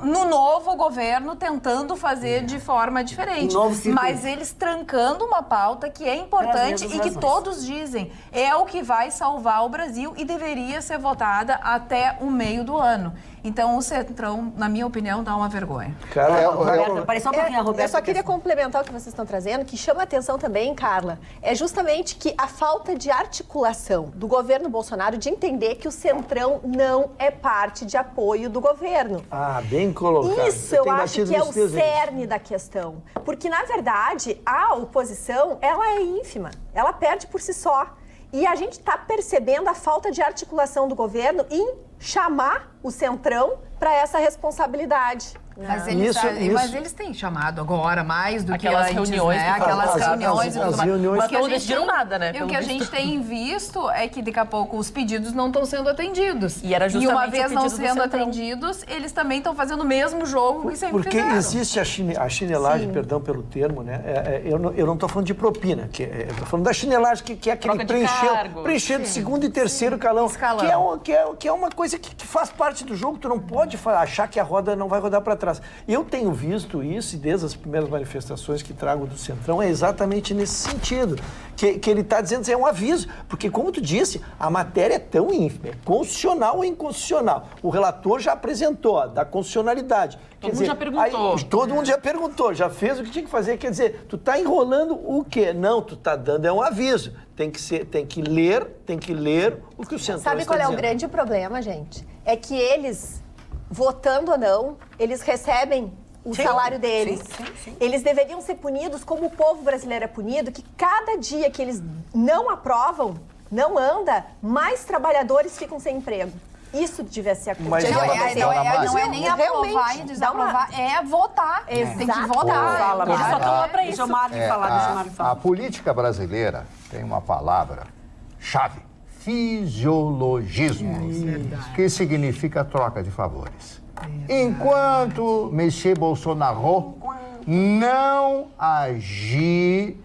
no novo governo tentando fazer de forma diferente. Mas eles trancando uma pauta que é importante e que todos dizem é o que vai salvar o Brasil e deveria ser votada até o meio do ano. Então, o Centrão, na minha opinião, dá uma vergonha. Eu só queria complementar o que vocês estão trazendo, que chama a atenção também, Carla, é justamente que a falta de articulação do governo Bolsonaro de entender que o Centrão não é parte de apoio do governo. Bem colocado. Isso eu acho que é o cerne da questão. Porque, na verdade, a oposição, ela é ínfima. Ela perde por si só. E a gente está percebendo a falta de articulação do governo em chamar o Centrão para essa responsabilidade. Mas eles têm chamado agora mais do aquelas que antes, reuniões, né? Aquelas reuniões. Mas não decidiram nada, né? E o que a gente tem visto é que daqui a pouco os pedidos não estão sendo atendidos. E era justamente uma vez não sendo atendidos, eles também estão fazendo o mesmo jogo que sempre fizeram. Porque existe a chinelagem, perdão pelo termo, né? Eu não estou falando de propina, estou falando da chinelagem que é aquele preencher de segundo e terceiro escalão. Que é uma coisa que faz parte do jogo. Tu não pode achar que a roda não vai rodar para trás. Eu tenho visto isso, e desde as primeiras manifestações que trago do Centrão, é exatamente nesse sentido, que ele está dizendo que é um aviso, porque, como tu disse, a matéria é tão ínfima, é constitucional ou inconstitucional. O relator já apresentou, da constitucionalidade. Todo mundo já perguntou. Todo mundo já perguntou, já fez o que tinha que fazer. Quer dizer, tu está enrolando o quê? Não, tu está dando um aviso. Tem que ler o que o Centrão está dizendo. Sabe qual é o grande problema, gente? É que eles, votando ou não, eles recebem o salário deles. Sim. Eles deveriam ser punidos como o povo brasileiro é punido, que cada dia que eles não aprovam, não anda, mais trabalhadores ficam sem emprego. Isso devia ser a coisa. Não é nem aprovar e desaprovar, é votar. Tem que votar. Eles só estão lá para isso. A política brasileira tem uma palavra-chave: fisiologismo, que significa troca de favores. Enquanto Monsieur Bolsonaro não agir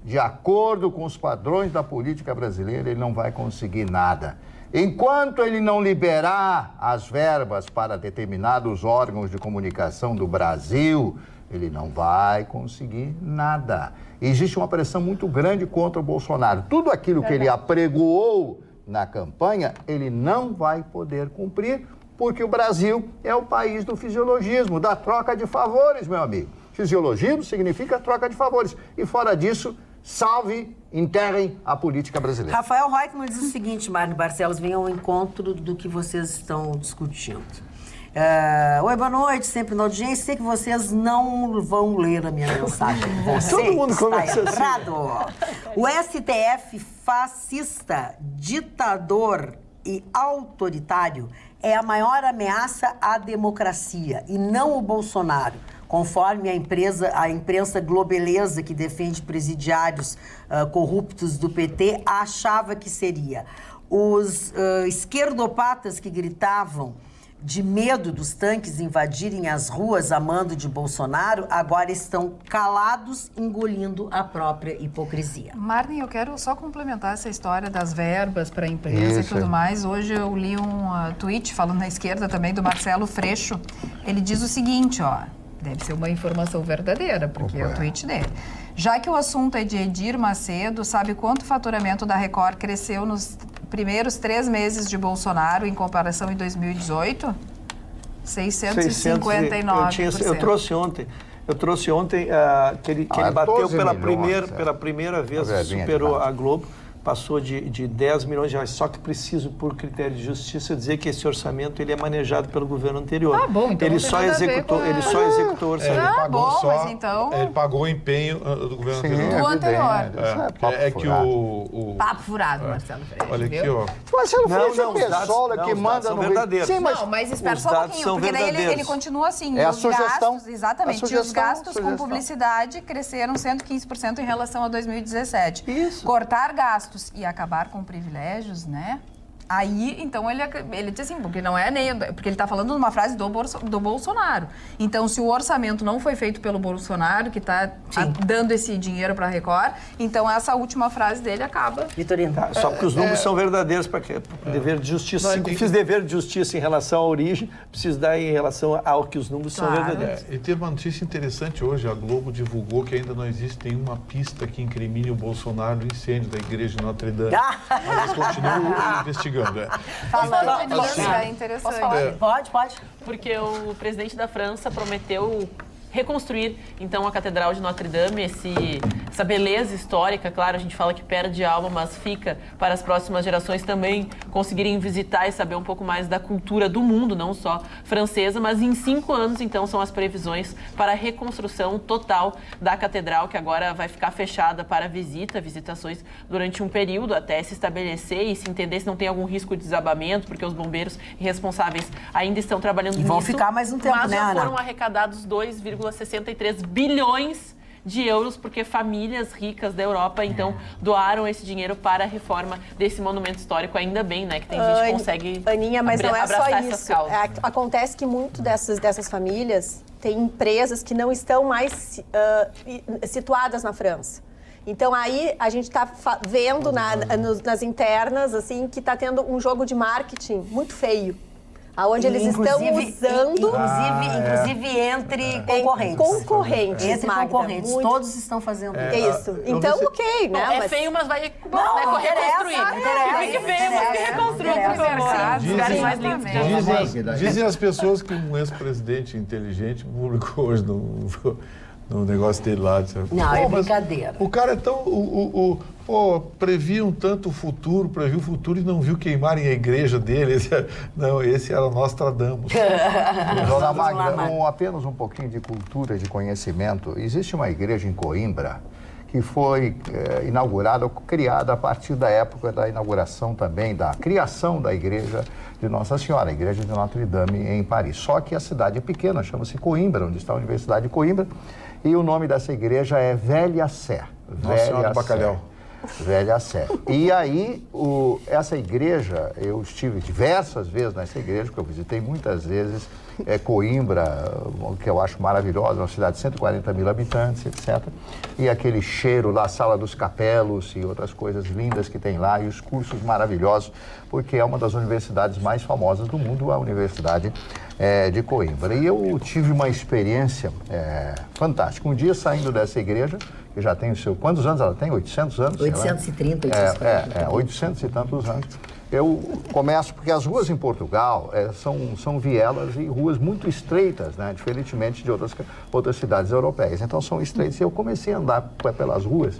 de acordo com os padrões da política brasileira, ele não vai conseguir nada. Enquanto ele não liberar as verbas para determinados órgãos de comunicação do Brasil, ele não vai conseguir nada. Existe uma pressão muito grande contra o Bolsonaro. Tudo aquilo que ele apregoou na campanha, ele não vai poder cumprir, porque o Brasil é o país do fisiologismo, da troca de favores, meu amigo. Fisiologismo significa troca de favores. E fora disso, salve, enterrem a política brasileira. Rafael Reutemann diz o seguinte, Marne Barcelos, vem ao encontro do que vocês estão discutindo. Oi, boa noite, sempre na audiência. Sei que vocês não vão ler a minha mensagem. Você Todo mundo começa está errado. O STF fascista, ditador e autoritário é a maior ameaça à democracia e não o Bolsonaro, conforme a imprensa globeleza que defende presidiários corruptos do PT achava que seria. Os esquerdopatas que gritavam de medo dos tanques invadirem as ruas a mando de Bolsonaro, agora estão calados, engolindo a própria hipocrisia. Marne, eu quero só complementar essa história das verbas para a imprensa e tudo mais. Hoje eu li um tweet falando na esquerda também do Marcelo Freixo. Ele diz o seguinte, ó, deve ser uma informação verdadeira, porque é o tweet dele. Já que o assunto é de Edir Macedo, sabe quanto o faturamento da Record cresceu nos primeiros 3 meses de Bolsonaro em comparação em 2018? 659%. Eu trouxe ontem que ele bateu pela primeira vez, superou a Globo, passou de 10 milhões de reais. Só que preciso, por critério de justiça, dizer que esse orçamento ele é manejado pelo governo anterior. Ah, bom, então ele só executou o orçamento. Mas então... Ele pagou o empenho do governo anterior. Do anterior. É que o... Papo furado, Marcelo Freixo. Olha aqui, ó. Marcelo Freixo é pessoa que manda no verdadeiros. Sim, mas espera só um pouquinho, porque daí ele continua assim. É a os sugestão. Gastos, exatamente. E os gastos com publicidade cresceram 115% em relação a 2017. Isso. Cortar gastos e acabar com privilégios, né? Aí, então, ele diz assim, porque não é nem... Porque ele está falando numa frase do Bolsonaro. Então, se o orçamento não foi feito pelo Bolsonaro, que está dando esse dinheiro para a Record, então essa última frase dele acaba. Vitorino. Só porque os números são verdadeiros para dever de justiça. Se eu fiz dever de justiça em relação à origem, preciso dar em relação ao que os números são verdadeiros. E teve uma notícia interessante hoje. A Globo divulgou que ainda não existe nenhuma pista que incrimine o Bolsonaro no incêndio da igreja de Notre Dame. Mas eles continuam investigando. Falando disso, é interessante. Posso falar? Pode. Porque o presidente da França prometeu reconstruir, então, a Catedral de Notre Dame, essa beleza histórica. Claro, a gente fala que perde a alma, mas fica para as próximas gerações também conseguirem visitar e saber um pouco mais da cultura do mundo, não só francesa, mas em 5 anos, então, são as previsões para a reconstrução total da Catedral, que agora vai ficar fechada para visitações durante um período, até se estabelecer e se entender se não tem algum risco de desabamento, porque os bombeiros responsáveis ainda estão trabalhando nisso. E vão ficar mais um tempo, mas né, já Ana? foram arrecadados 2,63 bilhões de euros, porque famílias ricas da Europa, então, doaram esse dinheiro para a reforma desse monumento histórico. Ainda bem, né, que tem gente que consegue Aninha, mas não é só isso. causas. Acontece que muito dessas famílias têm empresas que não estão mais situadas na França. Então, aí, a gente está vendo nas internas, assim, que está tendo um jogo de marketing muito feio. Onde eles estão usando... Inclusive entre concorrentes. Concorrentes, Magda. Concorrentes. Muito... Todos estão fazendo isso. Então, ok, né? Não, é feio, mas vai reconstruir. Fique feio, mas que reconstrua. Dizem as pessoas que um ex-presidente inteligente publicou hoje no negócio dele lá. Não, é brincadeira. O cara é tão... previu tanto o futuro, previu o futuro e não viu queimarem a igreja dele. Esse era o Nostradamus. Dona Magda, apenas um pouquinho de cultura, de conhecimento. Existe uma igreja em Coimbra que foi inaugurada, criada a partir da época da inauguração também, da criação da igreja de Nossa Senhora, a igreja de Notre Dame em Paris. Só que a cidade é pequena, chama-se Coimbra, onde está a Universidade de Coimbra, e o nome dessa igreja é Velha Sé. Nossa Senhora do Bacalhau. Velha Sé. E aí, essa igreja, eu estive diversas vezes nessa igreja, porque eu visitei muitas vezes Coimbra, que eu acho maravilhosa, uma cidade de 140 mil habitantes, etc. E aquele cheiro lá, Sala dos Capelos e outras coisas lindas que tem lá, e os cursos maravilhosos, porque é uma das universidades mais famosas do mundo, a Universidade de Coimbra. E eu tive uma experiência fantástica. Um dia, saindo dessa igreja, que já tem quantos anos ela tem? 800 anos? 830, 800 e tantos anos. Eu começo, porque as ruas em Portugal são vielas e ruas muito estreitas, né? Diferentemente de outras cidades europeias. Então, são estreitas. E eu comecei a andar pelas ruas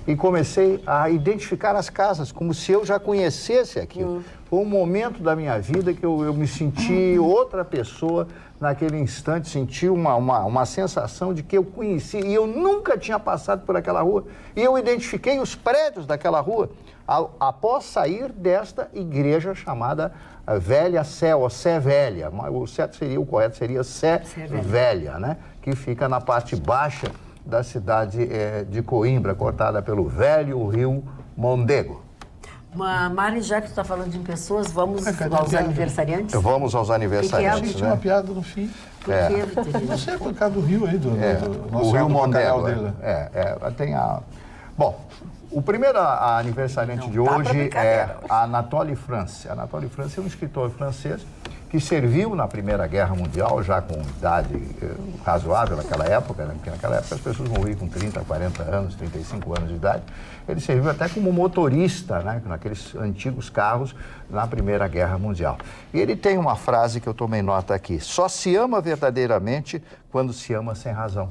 e comecei a identificar as casas, como se eu já conhecesse aquilo. Foi um momento da minha vida que eu me senti outra pessoa naquele instante, senti uma sensação de que eu conheci, e eu nunca tinha passado por aquela rua. E eu identifiquei os prédios daquela rua após sair desta igreja chamada Velha Sé, ou Sé Velha. O correto seria Sé Velha, né? Que fica na parte baixa da cidade de Coimbra, cortada pelo velho rio Mondego. Mari, já que tu está falando de pessoas, vamos aos aniversariantes? Vamos aos aniversariantes. Tinha uma piada no fim. Por quê, Vitorino? Não sei, por causa do rio aí, do o rio Mondego. dele. Tem a... Bom, o primeiro aniversariante de hoje é Anatole France. Anatole France é um escritor francês que serviu na Primeira Guerra Mundial, já com idade razoável naquela época, né? Porque naquela época as pessoas morriam com 30, 40 anos, 35 anos de idade. Ele serviu até como motorista, né? Naqueles antigos carros na Primeira Guerra Mundial. E ele tem uma frase que eu tomei nota aqui: só se ama verdadeiramente quando se ama sem razão.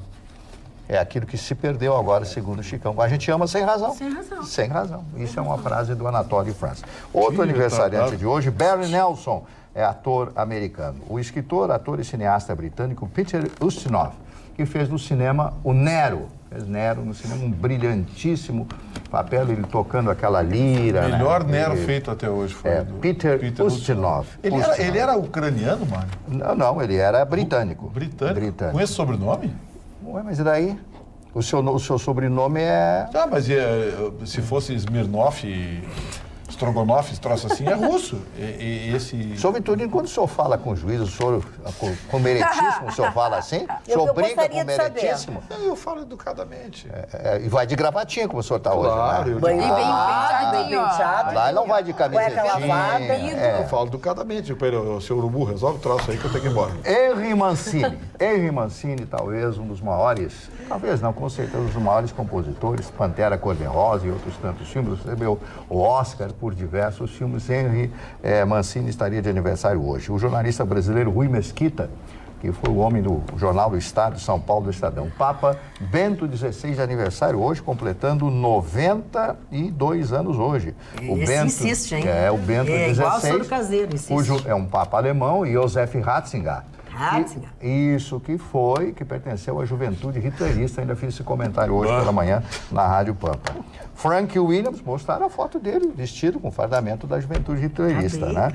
É aquilo que se perdeu agora, segundo o Chicão. A gente ama sem razão. Sem razão. Sem razão. Isso é uma frase do Anatole France. Outro aniversariante de hoje, Barry Nelson, é ator americano. O escritor, ator e cineasta britânico Peter Ustinov, que fez no cinema o Nero. Fez Nero no cinema, um brilhantíssimo papel, ele tocando aquela lira. Melhor Nero feito até hoje foi do Peter Ustinov. Ele era ucraniano, mano? Não, ele era britânico. Britânico? Com esse sobrenome? Ué, mas e daí? O seu sobrenome é... Tá, mas se fosse Smirnoff, Strogonoff, esse troço assim, é russo. Senhor Vitorino, quando o senhor fala com o juiz, o senhor, com meretíssimo, o senhor fala assim? O senhor brinca com meretíssimo? Eu falo educadamente. E vai de gravatinha, como o senhor está hoje, claro, né? Bem penteado. Lá ele não vai de camisetinha. Eu falo educadamente. O seu urubu, resolve o troço aí que eu tenho que ir embora. Henry Mancini. Henry Mancini, talvez um dos maiores, talvez não, com certeza, um dos maiores compositores, Pantera Cor-de-Rosa e outros tantos filmes, recebeu o Oscar por diversos filmes. Henry Mancini estaria de aniversário hoje. O jornalista brasileiro Rui Mesquita, que foi o homem do Jornal do Estado, São Paulo do Estadão. Papa Bento XVI de aniversário hoje, completando 92 anos hoje. O Bento insiste, hein? O Bento XVI. Igual Soro Caseiro, cujo é um Papa alemão, e Josef Ratzinger. Que pertenceu à juventude hitlerista. Ainda fiz esse comentário hoje pela manhã na Rádio Pampa. Frank Williams, mostraram a foto dele vestido com o fardamento da juventude hitlerista, né?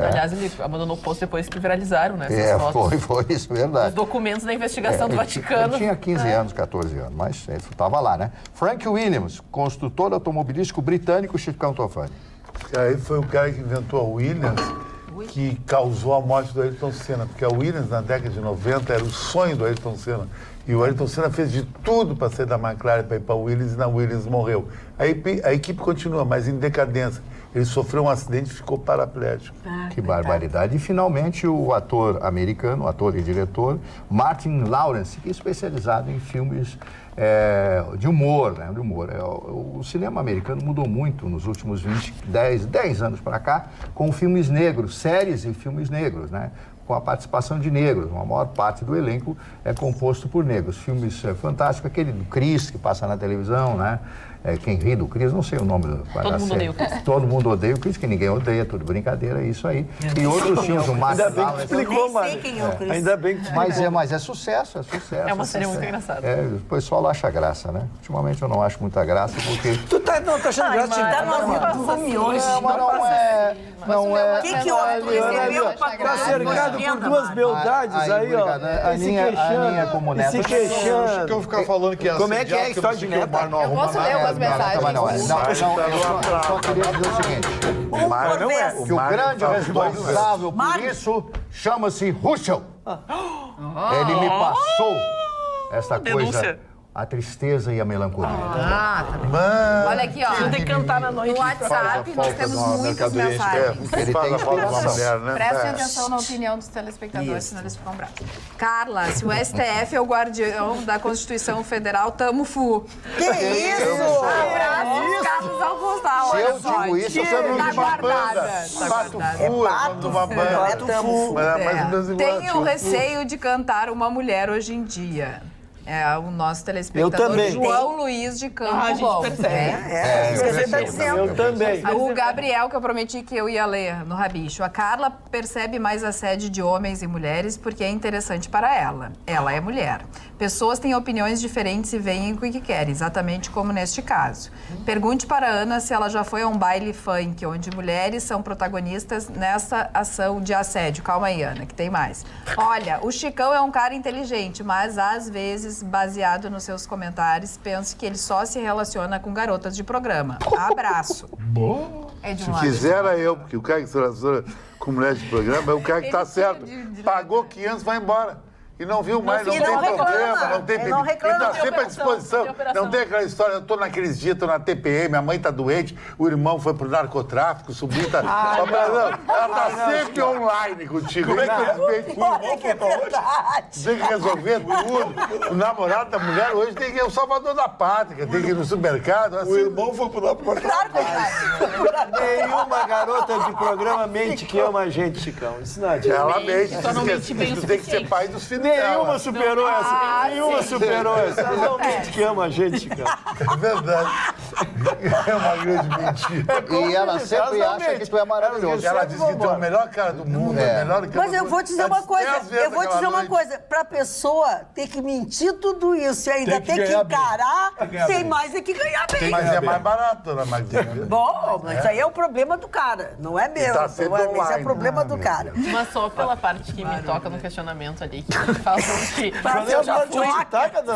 Aliás, ele abandonou o posto depois que viralizaram, né? Essas fotos. Foi isso, verdade. Os documentos da investigação do Vaticano. Ele tinha 15 anos, 14 anos, mas ele estava lá, né? Frank Williams, construtor automobilístico britânico, Chicão Tofani. Aí foi o cara que inventou a Williams, que causou a morte do Ayrton Senna, porque a Williams, na década de 90, era o sonho do Ayrton Senna. E o Ayrton Senna fez de tudo para sair da McLaren, para ir para a Williams, e na Williams morreu. A equipe continua, mas em decadência. Ele sofreu um acidente e ficou paraplégico. Que barbaridade. E, finalmente, o ator americano, ator e diretor, Martin Lawrence, que é especializado em filmes de humor, né? De humor. O cinema americano mudou muito nos últimos 10 anos para cá, com filmes negros, séries e filmes negros, né? Com a participação de negros. Uma maior parte do elenco é composto por negros. Filmes fantásticos, aquele do Chris, que passa na televisão, né? Quem ri do Chris, não sei o nome da Todo mundo odeia o Chris. Todo mundo odeia o Chris, que ninguém odeia, tudo brincadeira, é isso aí. E outros filmes, o Martin Lawrence. Explicou, mano. Ainda bem que explicou. Mas é sucesso, é sucesso. É uma série muito engraçada. O pessoal acha graça, né? Ultimamente eu não acho muita graça, porque... Tu tá achando graça? Tá no filme hoje. Não é. O que houve? Tá cercado por duas beldades aí, ó. A Aninha como neta. Se queixando. Que eu ficar falando que como é que é a história de neta? Eu posso ler umas mensagens. Eu só queria dizer o seguinte. Que o grande responsável por isso chama-se Russell. Ele me passou essa coisa, a tristeza e a melancolia. Tá bem. Olha aqui, ó. Tem que cantar na noite. No WhatsApp nós temos muitas mensagens. Ele tem explicação. Prestem atenção na opinião dos telespectadores, senão eles ficam bravos. Carla, se o STF é o guardião da Constituição Federal, tamo fu. Que isso? Abraços, Carlos Augusto. Se eu digo isso, eu sou Tá guardada. Tenho receio de cantar uma mulher hoje em dia. É o nosso telespectador João Luiz de Campo a gente Bom. percebe. Eu também. O Gabriel, que eu prometi que eu ia ler no Rabicho. A Carla percebe mais assédio de homens e mulheres porque é interessante para ela. Ela é mulher. Pessoas têm opiniões diferentes e veem o que querem, exatamente como neste caso. Pergunte para a Ana se ela já foi a um baile funk, onde mulheres são protagonistas nessa ação de assédio. Calma aí, Ana, que tem mais. Olha, o Chicão é um cara inteligente, mas às vezes, baseado nos seus comentários, penso que ele só se relaciona com garotas de programa. Abraço. Se quisera eu, porque o cara que se relaciona com mulher de programa é o cara que está certo. Pagou 500, vai embora. E não viu mais, não tem problema, não tem pedido. E está sempre à disposição. Não tem aquela história, eu estou naqueles dias, estou na TPM, a mãe está doente, o irmão foi pro narcotráfico, o sobrinho está... Ela está sempre online contigo. Como é que tem que resolver tudo. O namorado da mulher hoje tem que ir o salvador da pátria, tem que ir no supermercado. Assim. O irmão foi pro narcotráfico. Nenhuma garota de programa mente que ama a gente, Chicão. Isso não adianta. Ela mente. Só não mente bem o Tu tem que ser pai dos filhos. Nenhuma superou essa. Nenhuma superou essa. Realmente que ama a gente, Chicão. É verdade. É uma grande mentira. E ela sempre acha que tu é maravilhoso. Ela diz que tu é a melhor cara do mundo, a melhor cara Mas eu vou te dizer uma coisa, pra pessoa ter que mentir tudo isso e ainda ter que encarar, tem mais é que ganhar bem. Mas é mais barato, dona Magdalena. Bom, mas isso aí é o problema do cara, não é meu. Tá sempre Isso é online, o problema do cara. Mas só pela parte que me toca no questionamento ali, que falam que Se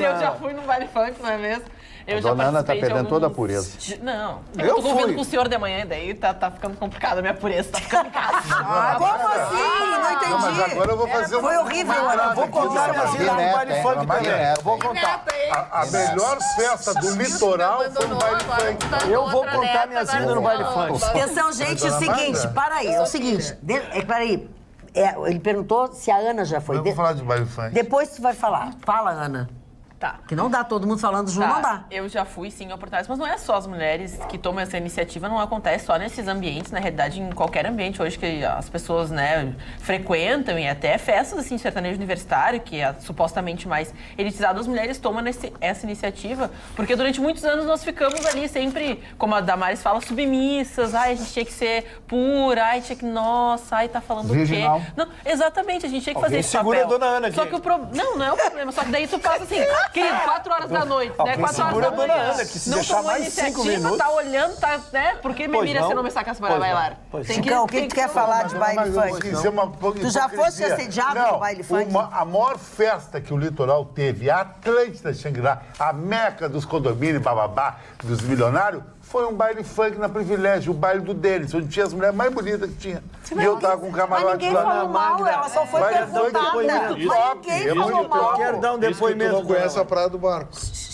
eu já fui num baile funk, não é mesmo? Eu Dona Ana tá perdendo toda a pureza. Não, eu tô convivendo com o senhor de manhã e daí tá ficando complicado a minha pureza, tá ficando em casa. Como assim? Não entendi. Não, mas agora eu vou fazer Foi horrível, eu vou contar minha vida no baile funk também. Eu vou contar. A melhor festa do litoral foi um baile funk. Eu vou contar minha vida no baile funk. Atenção, gente, é o seguinte, para aí, é o seguinte, peraí. Ele perguntou se a Ana já foi. Eu vou falar de baile funk. Depois tu vai falar. Fala, Ana. Tá. Que não dá, todo mundo falando junto, não dá. Eu já fui, sim, oportunidades, mas não é só as mulheres que tomam essa iniciativa, não acontece só nesses ambientes, na realidade, em qualquer ambiente hoje que as pessoas, né, frequentam e até festas, assim, de sertanejo universitário, que é supostamente mais elitizado, as mulheres tomam essa iniciativa, porque durante muitos anos nós ficamos ali sempre, como a Damares fala, submissas, a gente tinha que ser pura, tinha que, nossa, tá falando Virginal. o quê? Não, exatamente, a gente tinha que fazer esse segura papel. a dona Ana aqui. Só que não é o problema, só que daí tu passa assim, querido, 4 horas da noite, né? 4 horas da Dona manhã. Ana, que se não deixar tomou mais 5 iniciativa, minutos. tá olhando, tá, né? Por que me mira se não me saca para bailar? Chicão, o que tu quer falar de baile funk? Tu já fosse assediado no baile funk? A maior festa que o litoral teve, a Atlântida Xangri-Lá, a meca dos condomínios, bababá, dos milionários, foi um baile funk na Privilégio, o baile do Denis, onde tinha as mulheres mais bonitas que tinha. E eu tava com um camarote Mas ninguém lá. falou mal, ela só foi Baile funk perguntada. foi muito top. Ninguém É falou muito mal. top. Quero dar um Isso que tu depoimento. não conhece a Praia do Barco.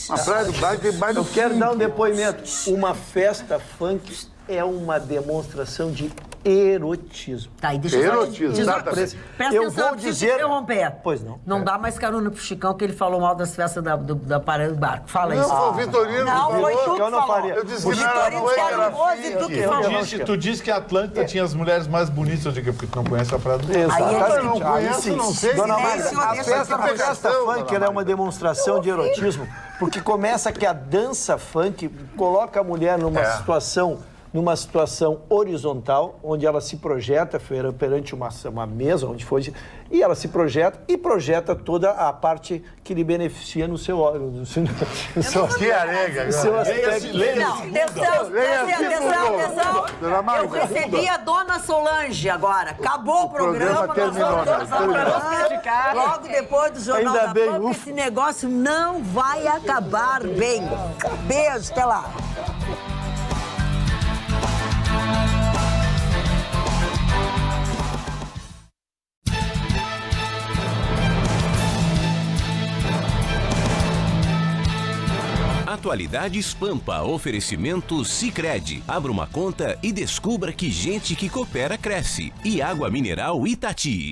A Praia do Barco tem baile Eu quero dar um depoimento. Uma festa funk é uma demonstração de erotismo. Tá, e deixa eu Erotismo, só... tá, Presta Eu atenção, vou eu preciso dizer- te interromper. Pois não. Não dá mais carona pro Chicão, que ele falou mal das festas da Praia do Barco. Fala isso. Não, foi o Vitorino Não, que foi falou. tu que eu não falou. faria. Eu disse O que não era Vitorino funk, era falou e tu fake. que falou. Tu disse que a Atlântida tinha as mulheres mais bonitas, eu digo, porque tu não conhece a Praia do Barco. Exatamente. Eu não conheço, Aí não sei. Dona Silêncio, Magda, a deixa festa pegação, funk dona ela é uma demonstração de erotismo, porque começa que a dança funk coloca a mulher numa situação horizontal, onde ela se projeta perante uma mesa, onde foi, e ela se projeta toda a parte que lhe beneficia no seu Que arega. no seu aspecto. Não, atenção. Dona Magda. Eu recebi a Dona Solange agora. Acabou o programa. Nós terminou, vamos todos acabar. Logo depois do Jornal Ainda da bem, Pampa, ufa. esse negócio não vai acabar bem. Beijo, até lá. Atualidades Pampa, oferecimento Sicredi. Abra uma conta e descubra que gente que coopera cresce. E água mineral Itati.